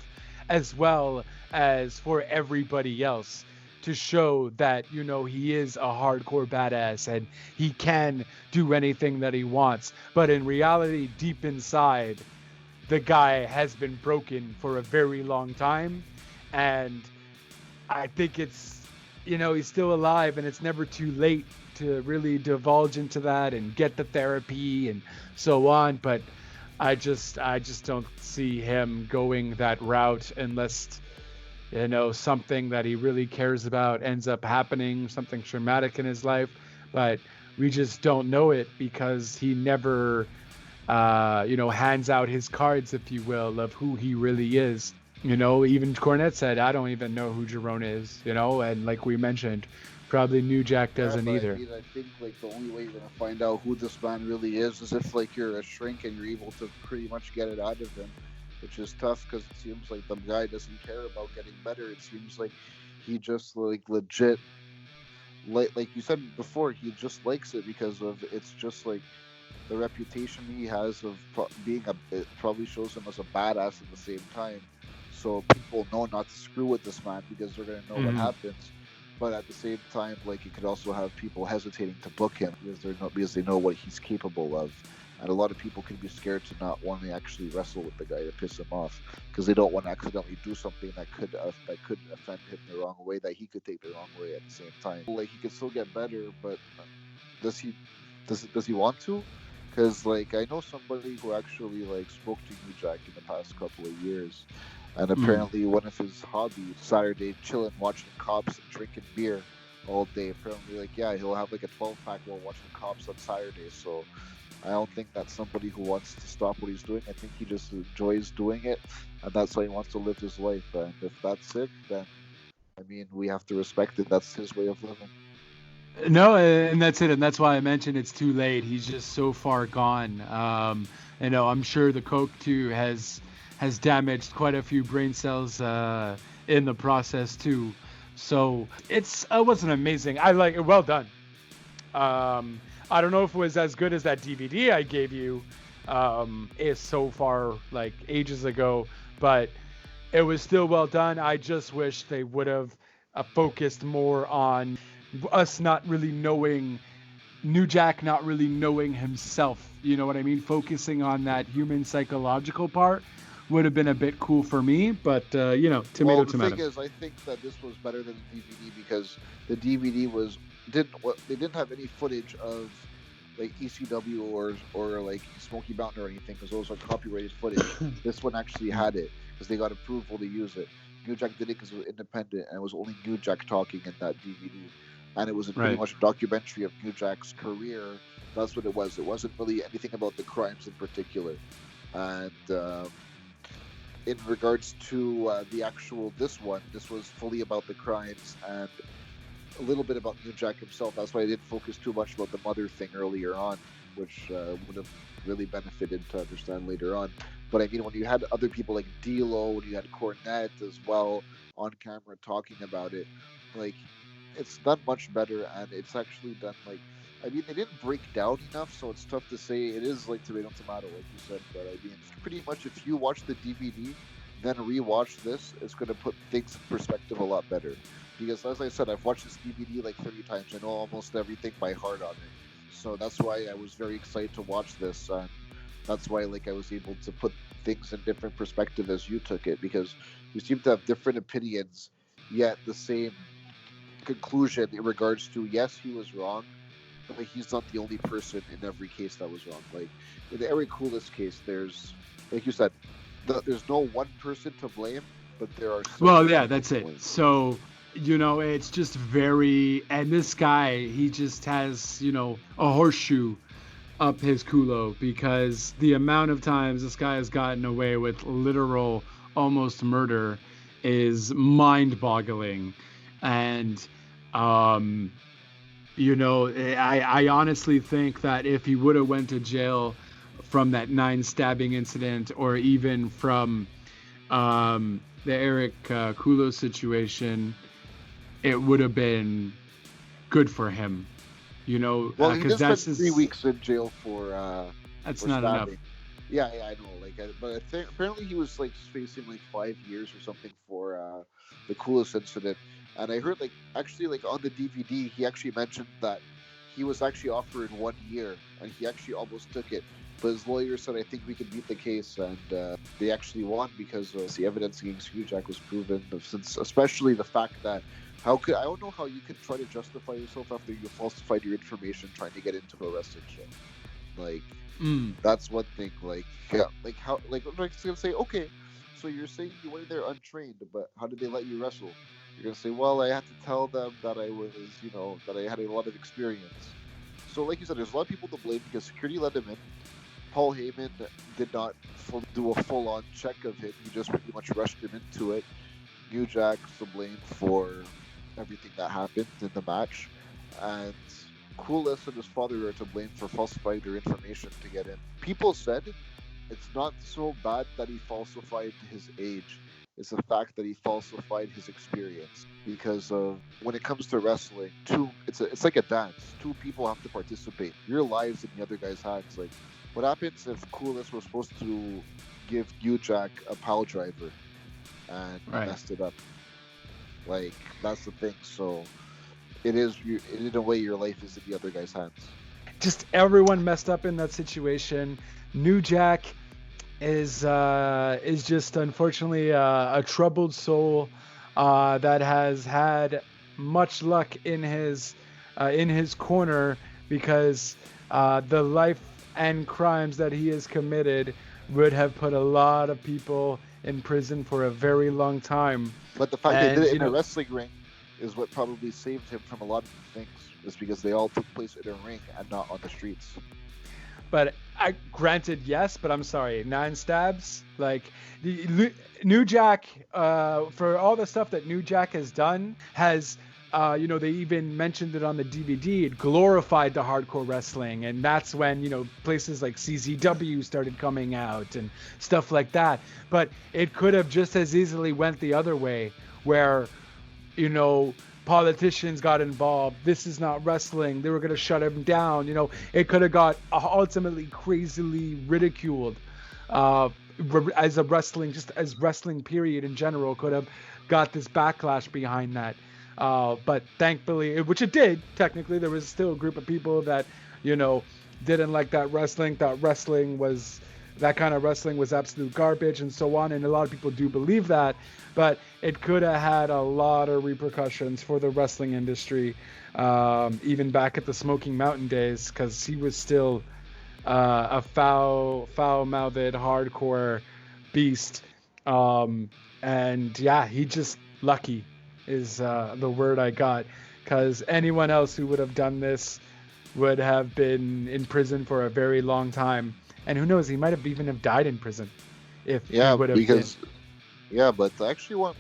as well as for everybody else, to show that, you know, he is a hardcore badass and he can do anything that he wants. But in reality, deep inside, the guy has been broken for a very long time. And I think it's, you know, he's still alive and it's never too late to really divulge into that and get the therapy and so on. But I just don't see him going that route unless, you know, something that he really cares about ends up happening, something traumatic in his life. But we just don't know it because he never, you know, hands out his cards, if you will, of who he really is. You know, even Cornette said, I don't even know who Jerome is, you know, and like we mentioned, probably New Jack doesn't either.
I mean, I think like the only way you're gonna find out who this man really is if like you're a shrink and you're able to pretty much get it out of him, which is tough because it seems like the guy doesn't care about getting better. It seems like he just like legit, like you said before, he just likes it because of it's just like the reputation he has of being it probably shows him as a badass at the same time. So people know not to screw with this man because they're gonna know what happens. But at the same time, like it could also have people hesitating to book him because they know what he's capable of. And a lot of people can be scared to not want to actually wrestle with the guy to piss him off because they don't want to accidentally do something that could offend him the wrong way, that he could take the wrong way at the same time. Like he could still get better, but does he want to? Because like I know somebody who actually like spoke to New Jack in the past couple of years, And apparently one of his hobbies, Saturday, chilling, watching cops and drinking beer all day. Apparently, like, yeah, he'll have like a 12-pack while watching cops on Saturday. So I don't think that's somebody who wants to stop what he's doing. I think he just enjoys doing it, and that's how he wants to live his life. And if that's it, then, I mean, we have to respect it. That's his way of living.
No, and that's it, and that's why I mentioned it's too late. He's just so far gone. I'm sure the coke too has damaged quite a few brain cells in the process too. So it was an amazing. I like it. Well done. I don't know if it was as good as that DVD I gave you. Is so far like ages ago, but it was still well done. I just wish they would have focused more on us not really knowing New Jack, not really knowing himself. You know what I mean? Focusing on that human psychological part would have been a bit cool for me, but tomato.
Well, the thing is, I think that this was better than the DVD because the DVD they didn't have any footage of like ECW or like Smokey Mountain or anything because those are copyrighted footage. This one actually had it because they got approval to use it. New Jack did it because it was independent and it was only New Jack talking in that DVD. And it was pretty much a documentary of New Jack's career. That's what it was. It wasn't really anything about the crimes in particular. And in regards to this was fully about the crimes and a little bit about New Jack himself. That's why I didn't focus too much about the mother thing earlier on, which would have really benefited to understand later on. But I mean, when you had other people like D'Lo, when you had Cornette as well on camera talking about it, like, it's done much better, and it's actually done like, I mean, they didn't break down enough, so it's tough to say. It is like tomato, like you said, but I mean, pretty much if you watch the DVD, then rewatch this, it's going to put things in perspective a lot better. Because as I said, I've watched this DVD like 30 times. I know almost everything by heart on it. So that's why I was very excited to watch this. And that's why like I was able to put things in different perspective as you took it, because you seem to have different opinions, yet the same conclusion in regards to, yes, he was wrong, but he's not the only person in every case that was wrong. Like in the Erik Kulas case, there's, like you said, there's no one person to blame, but there are.
Well, yeah, that's it. So, it's just very, and this guy, he just has, a horseshoe up his culo, because the amount of times this guy has gotten away with literal almost murder is mind-boggling. And I honestly think that if he would have went to jail from that 9 stabbing incident, or even from the Erik Kulas situation, it would have been good for him.
Well, he just spent 3 weeks in jail for
that's
for
not
stabbing.
enough.
Yeah, I know. But I think apparently he was like facing like 5 years or something for the Kulas incident. And I heard actually on the DVD, he actually mentioned that he was actually offered 1 year, and he actually almost took it. But his lawyer said, I think we can beat the case, and they actually won because the evidence against New Jack was proven. Since especially the fact that I don't know how you can try to justify yourself after you falsified your information trying to get into a wrestling show. That's one thing. I'm gonna say, okay, so you're saying you went there untrained, but how did they let you wrestle? You're gonna say, well, I had to tell them that I was, that I had a lot of experience. So, like you said, there's a lot of people to blame because security let him in. Paul Heyman did not do a full-on check of him. He just pretty much rushed him into it. New Jack's to blame for everything that happened in the match, and Kulas and his father are to blame for falsifying their information to get in. People said it's not so bad that he falsified his age. It's the fact that he falsified his experience, because when it comes to wrestling, it's like a dance. 2 people have to participate. Your lives in the other guy's hands. Like, what happens if Kulas was supposed to give New Jack a pile driver and messed it up? Like, that's the thing. So in a way, your life is in the other guy's hands.
Just everyone messed up in that situation. New Jack is just unfortunately a troubled soul that has had much luck in his corner, because the life and crimes that he has committed would have put a lot of people in prison for a very long time.
But the fact
And,
they did it
you
in a
know,
wrestling ring is what probably saved him from a lot of things. Is because they all took place in a ring and not on the streets.
but granted, yes, but I'm sorry, 9 stabs. Like New Jack, for all the stuff that New Jack has done, has they even mentioned it on the DVD. It glorified the hardcore wrestling, and that's when places like CZW started coming out and stuff like that. But it could have just as easily went the other way, where politicians got involved. This is not wrestling. They were going to shut him down. It could have got ultimately crazily ridiculed as a wrestling, just as wrestling period in general, could have got this backlash behind that. But thankfully, which it did, technically, there was still a group of people that, didn't like that wrestling, thought that kind of wrestling was absolute garbage and so on. And a lot of people do believe that, but it could have had a lot of repercussions for the wrestling industry, even back at the Smokey Mountain days, because he was still a foul-mouthed, hardcore beast. And yeah, he just lucky is the word I got, because anyone else who would have done this would have been in prison for a very long time. And who knows, he might have even have died in prison if he would have
But I actually want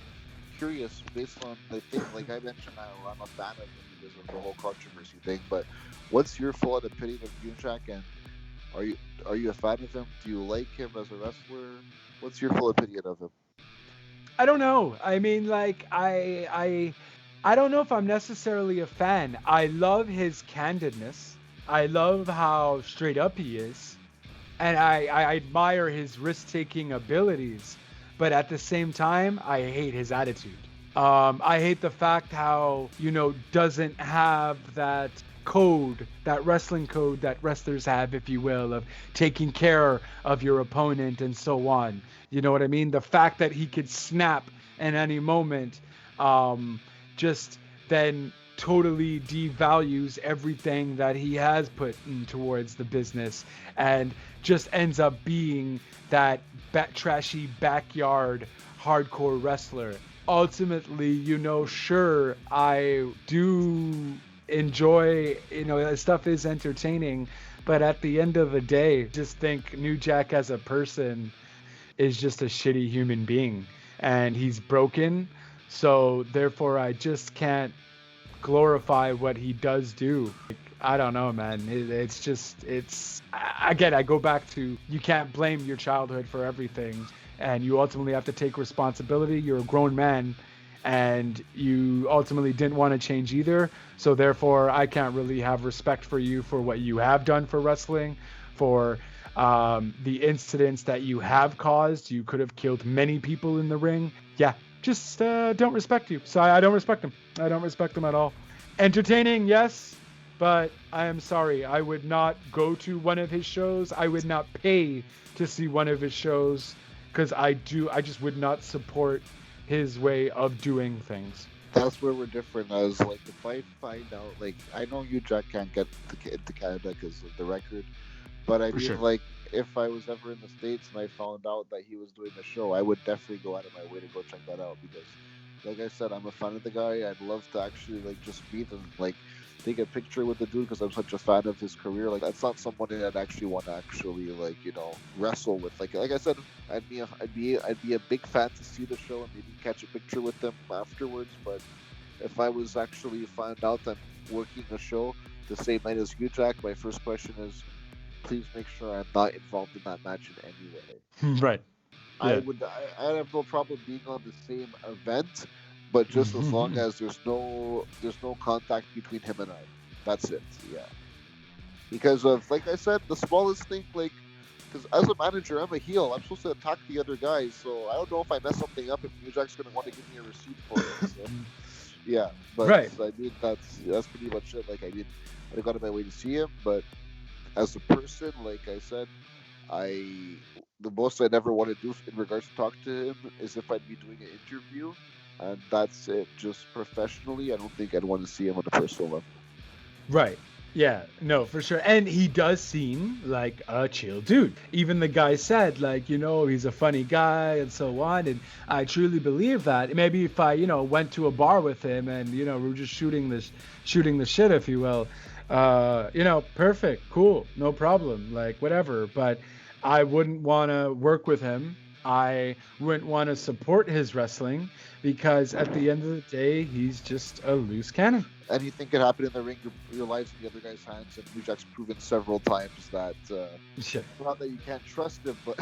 curious based on the thing, like I mentioned, I'm a fan of him because of the whole controversy thing. But what's your full opinion of New Jack, and are you a fan of him? Do you like him as a wrestler? What's your full opinion of him?
I don't know. I mean, like, I don't know if I'm necessarily a fan. I love his candidness. I love how straight up he is. And I admire his risk-taking abilities. But at the same time, I hate his attitude. I hate the fact how, doesn't have that code, that wrestling code that wrestlers have, if you will, of taking care of your opponent and so on. You know what I mean? The fact that he could snap at any moment, just then totally devalues everything that he has put in towards the business, and just ends up being that trashy backyard hardcore wrestler. Ultimately, sure, I do enjoy, stuff is entertaining, but at the end of the day, just think New Jack as a person is just a shitty human being, and he's broken, so therefore I just can't glorify what he does do. I don't know, man. Again, I go back to, you can't blame your childhood for everything, and you ultimately have to take responsibility. You're a grown man, and you ultimately didn't want to change either, so therefore I can't really have respect for you for what you have done for wrestling, for the incidents that you have caused. You could have killed many people in the ring. Yeah, just don't respect you. So I don't respect him. I don't respect him at all. Entertaining, yes, but I am sorry. I would not go to one of his shows. I would not pay to see one of his shows, because I just would not support his way of doing things.
That's where we're different. As like, if I find out, like, I know you Jack can't get into Canada because of the record, but I mean,
sure.
like, if I was ever in the States and I found out that he was doing a show, I would definitely go out of my way to go check that out, because, like I said, I'm a fan of the guy. I'd love to actually, like, just meet him, like, take a picture with the dude, because I'm such a fan of his career. Like, that's not someone that I'd actually want to actually, like, wrestle with. Like I said, I'd be a big fan to see the show and maybe catch a picture with them afterwards. But if I was actually found out I'm working a show the same night as you, Jack, my first question is, please make sure I'm not involved in that match in any way.
Right. Yeah.
I have no problem being on the same event, but just as long as there's no contact between him and I. That's it. Yeah. Because of, like I said, the smallest thing, like, because as a manager, I'm a heel. I'm supposed to attack the other guys, so I don't know if I mess something up if New Jack's gonna want to give me a receipt for it. So, yeah, but
right.
I mean, that's pretty much it. Like, I mean, I got on my way to see him, but as a person, like I said, the most I'd ever want to do in regards to talk to him is if I'd be doing an interview, and that's it. Just professionally, I don't think I'd want to see him on a personal level.
Right. Yeah, no, for sure. And he does seem like a chill dude. Even the guy said, like, he's a funny guy and so on. And I truly believe that. Maybe if I, went to a bar with him and, we were just shooting the shit, if you will, perfect, cool, no problem, like, whatever. But I wouldn't want to work with him. I wouldn't want to support his wrestling because at the end of the day, he's just a loose cannon.
Anything can happen in the ring. Your life's in the other guy's hands, and New Jack's proven several times that not that you can't trust him, but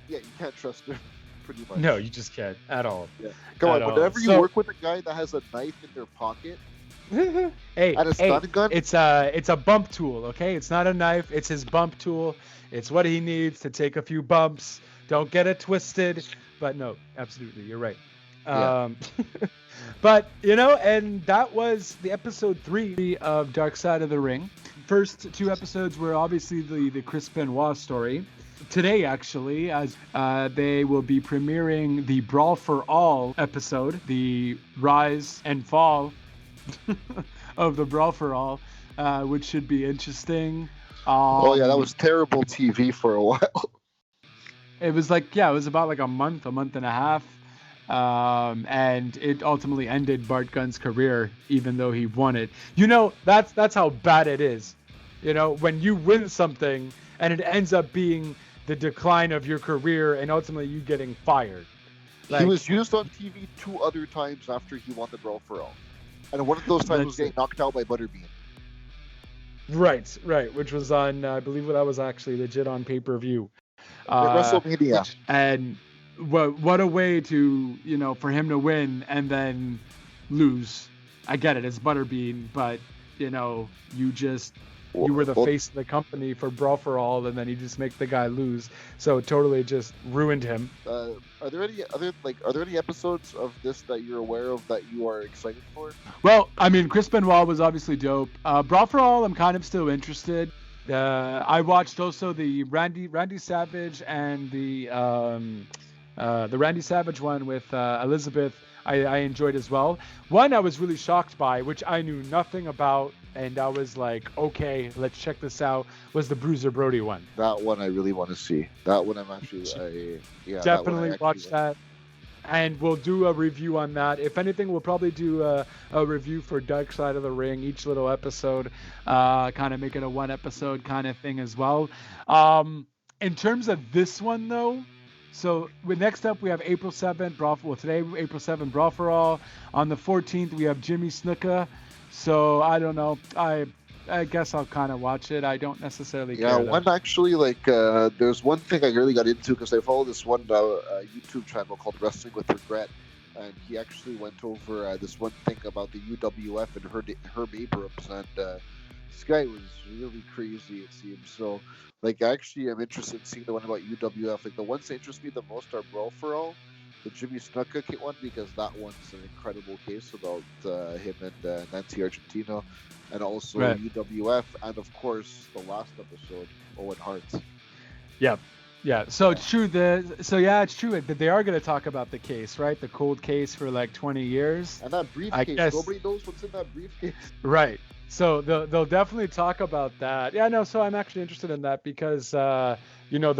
yeah, you can't trust him pretty much.
No, you just can't at all.
Yeah. Come on, whenever you work with a guy that has a knife in their pocket,
hey,
and a stun gun,
it's a bump tool, okay? It's not a knife. It's his bump tool. It's what he needs to take a few bumps. Don't get it twisted. But no, absolutely, you're right.
Yeah.
But, and that was the episode 3 of Dark Side of the Ring. First 2 episodes were obviously the Chris Benoit story. Today, actually, as they will be premiering the Brawl for All episode, the rise and fall of the Brawl for All, which should be interesting.
That was terrible TV for a while.
It was about like a month and a half. And it ultimately ended Bart Gunn's career, even though he won it. That's how bad it is. When you win something and it ends up being the decline of your career and ultimately you getting fired.
He was used on TV 2 other times after he won the Brawl for All. And one of those times was getting knocked out by Butterbean.
Right, which was on, I believe that was actually legit on pay-per-view.
WrestleMania.
And what a way to, for him to win and then lose. I get it, it's Butterbean, but, you were the face of the company for Brawl for All, and then you just make the guy lose. So it totally just ruined him.
Are there any episodes of this that you're aware of that you are excited for?
Well, I mean, Chris Benoit was obviously dope. Brawl for All, I'm kind of still interested. I watched also the Randy Savage and the Randy Savage one with Elizabeth. I enjoyed as well. One I was really shocked by, which I knew nothing about, and I was like, okay, let's check this out, was the Bruiser Brody one.
That one I really want to see. That one I'm actually,
definitely watch that. And we'll do a review on that. If anything, we'll probably do a review for Dark Side of the Ring, each little episode, kind of make it a 1 episode kind of thing as well. In terms of this one, though, so next up we have April 7th, today, April 7th, Brawl for All. On the 14th, we have Jimmy Snuka. So I don't know. I guess I'll kind of watch it. I don't necessarily care.
Yeah, one actually, there's one thing I really got into because I follow this one YouTube channel called Wrestling with Regret, and he actually went over this one thing about the UWF and Herb Abrams, and this guy was really crazy, it seems. So, actually, I'm interested in seeing the one about UWF. The ones that interest me the most are Brawl for All, the Jimmy Snuka one, because that one's an incredible case about him and Nancy Argentino, and also UWF, and of course the last episode, Owen Hart.
Yep. Yeah, so it's true. It's true that they are going to talk about the case, right? The cold case for 20 years.
And that briefcase, nobody knows what's in that briefcase.
Right. So they'll definitely talk about that. Yeah, no. So I'm actually interested in that because the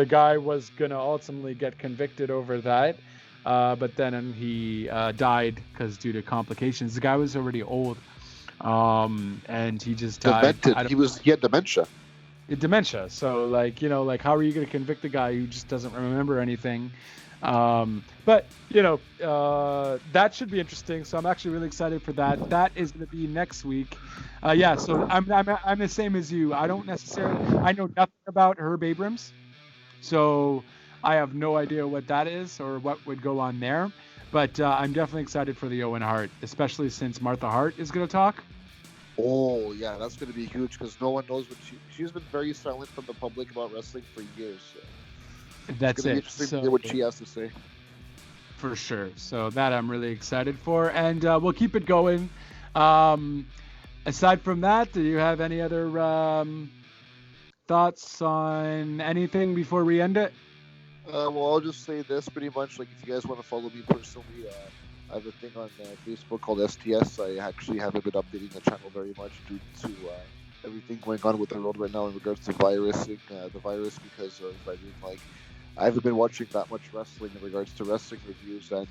guy was going to ultimately get convicted over that. But then he died due to complications. The guy was already old, and he just died.
Demented. He had dementia.
Dementia. So how are you going to convict a guy who just doesn't remember anything? But that should be interesting. So I'm actually really excited for that. That is going to be next week. So I'm the same as you. I know nothing about Herb Abrams, so I have no idea what that is or what would go on there, but I'm definitely excited for the Owen Hart, especially since Martha Hart is going to talk.
Oh, yeah, that's going to be huge because no one knows what she's been very silent from the public about wrestling for years. So
that's
it's going to be interesting to hear what she has to say.
For sure. So that I'm really excited for, and we'll keep it going. Aside from that, do you have any other thoughts on anything before we end it?
Well, I'll just say this pretty much. If you guys want to follow me personally, I have a thing on Facebook called STS. I actually haven't been updating the channel very much due to everything going on with the world right now in regards to the virus, because of, I mean, like, I haven't been watching that much wrestling in regards to wrestling reviews, and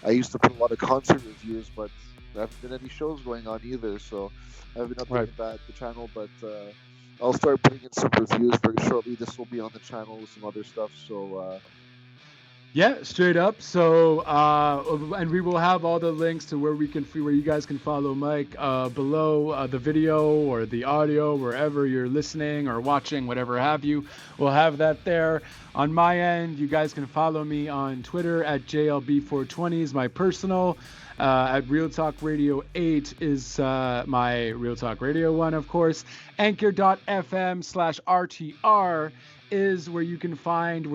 I used to put a lot of concert reviews, but there haven't been any shows going on either, so I haven't updated the channel, but I'll start putting in some reviews very shortly. This will be on the channel with some other stuff, so
yeah, straight up. So, and we will have all the links to where you guys can follow Mike below the video or the audio, wherever you're listening or watching, whatever have you. We'll have that there. On my end, you guys can follow me on Twitter at JLB420 is my personal. At Real Talk Radio 8 is my Real Talk Radio one, of course. Anchor.fm/RTR is where you can find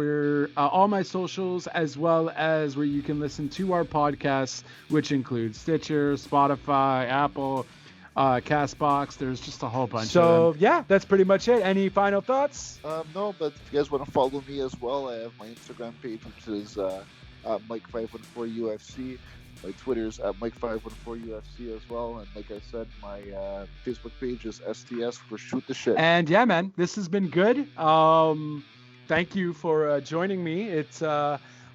all my socials, as well as where you can listen to our podcasts, which include Stitcher, Spotify, Apple, Castbox. There's just a whole bunch of them. So yeah, that's pretty much it. Any final thoughts?
No, but if you guys want to follow me as well, I have my Instagram page, which is Mike514UFC. My Twitter's at Mike514UFC as well, and like I said, my Facebook page is STS for Shoot the Shit.
And yeah, man, this has been good. Thank you for joining me. It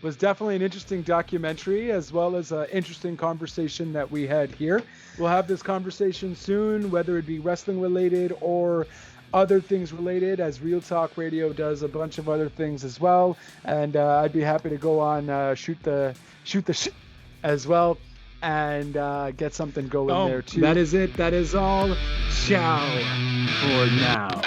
was definitely an interesting documentary, as well as an interesting conversation that we had here. We'll have this conversation soon, whether it be wrestling related or other things related, as Real Talk Radio does a bunch of other things as well. And I'd be happy to go on shoot the shit as well, and get something going there too. That is it. That is all. Ciao for now.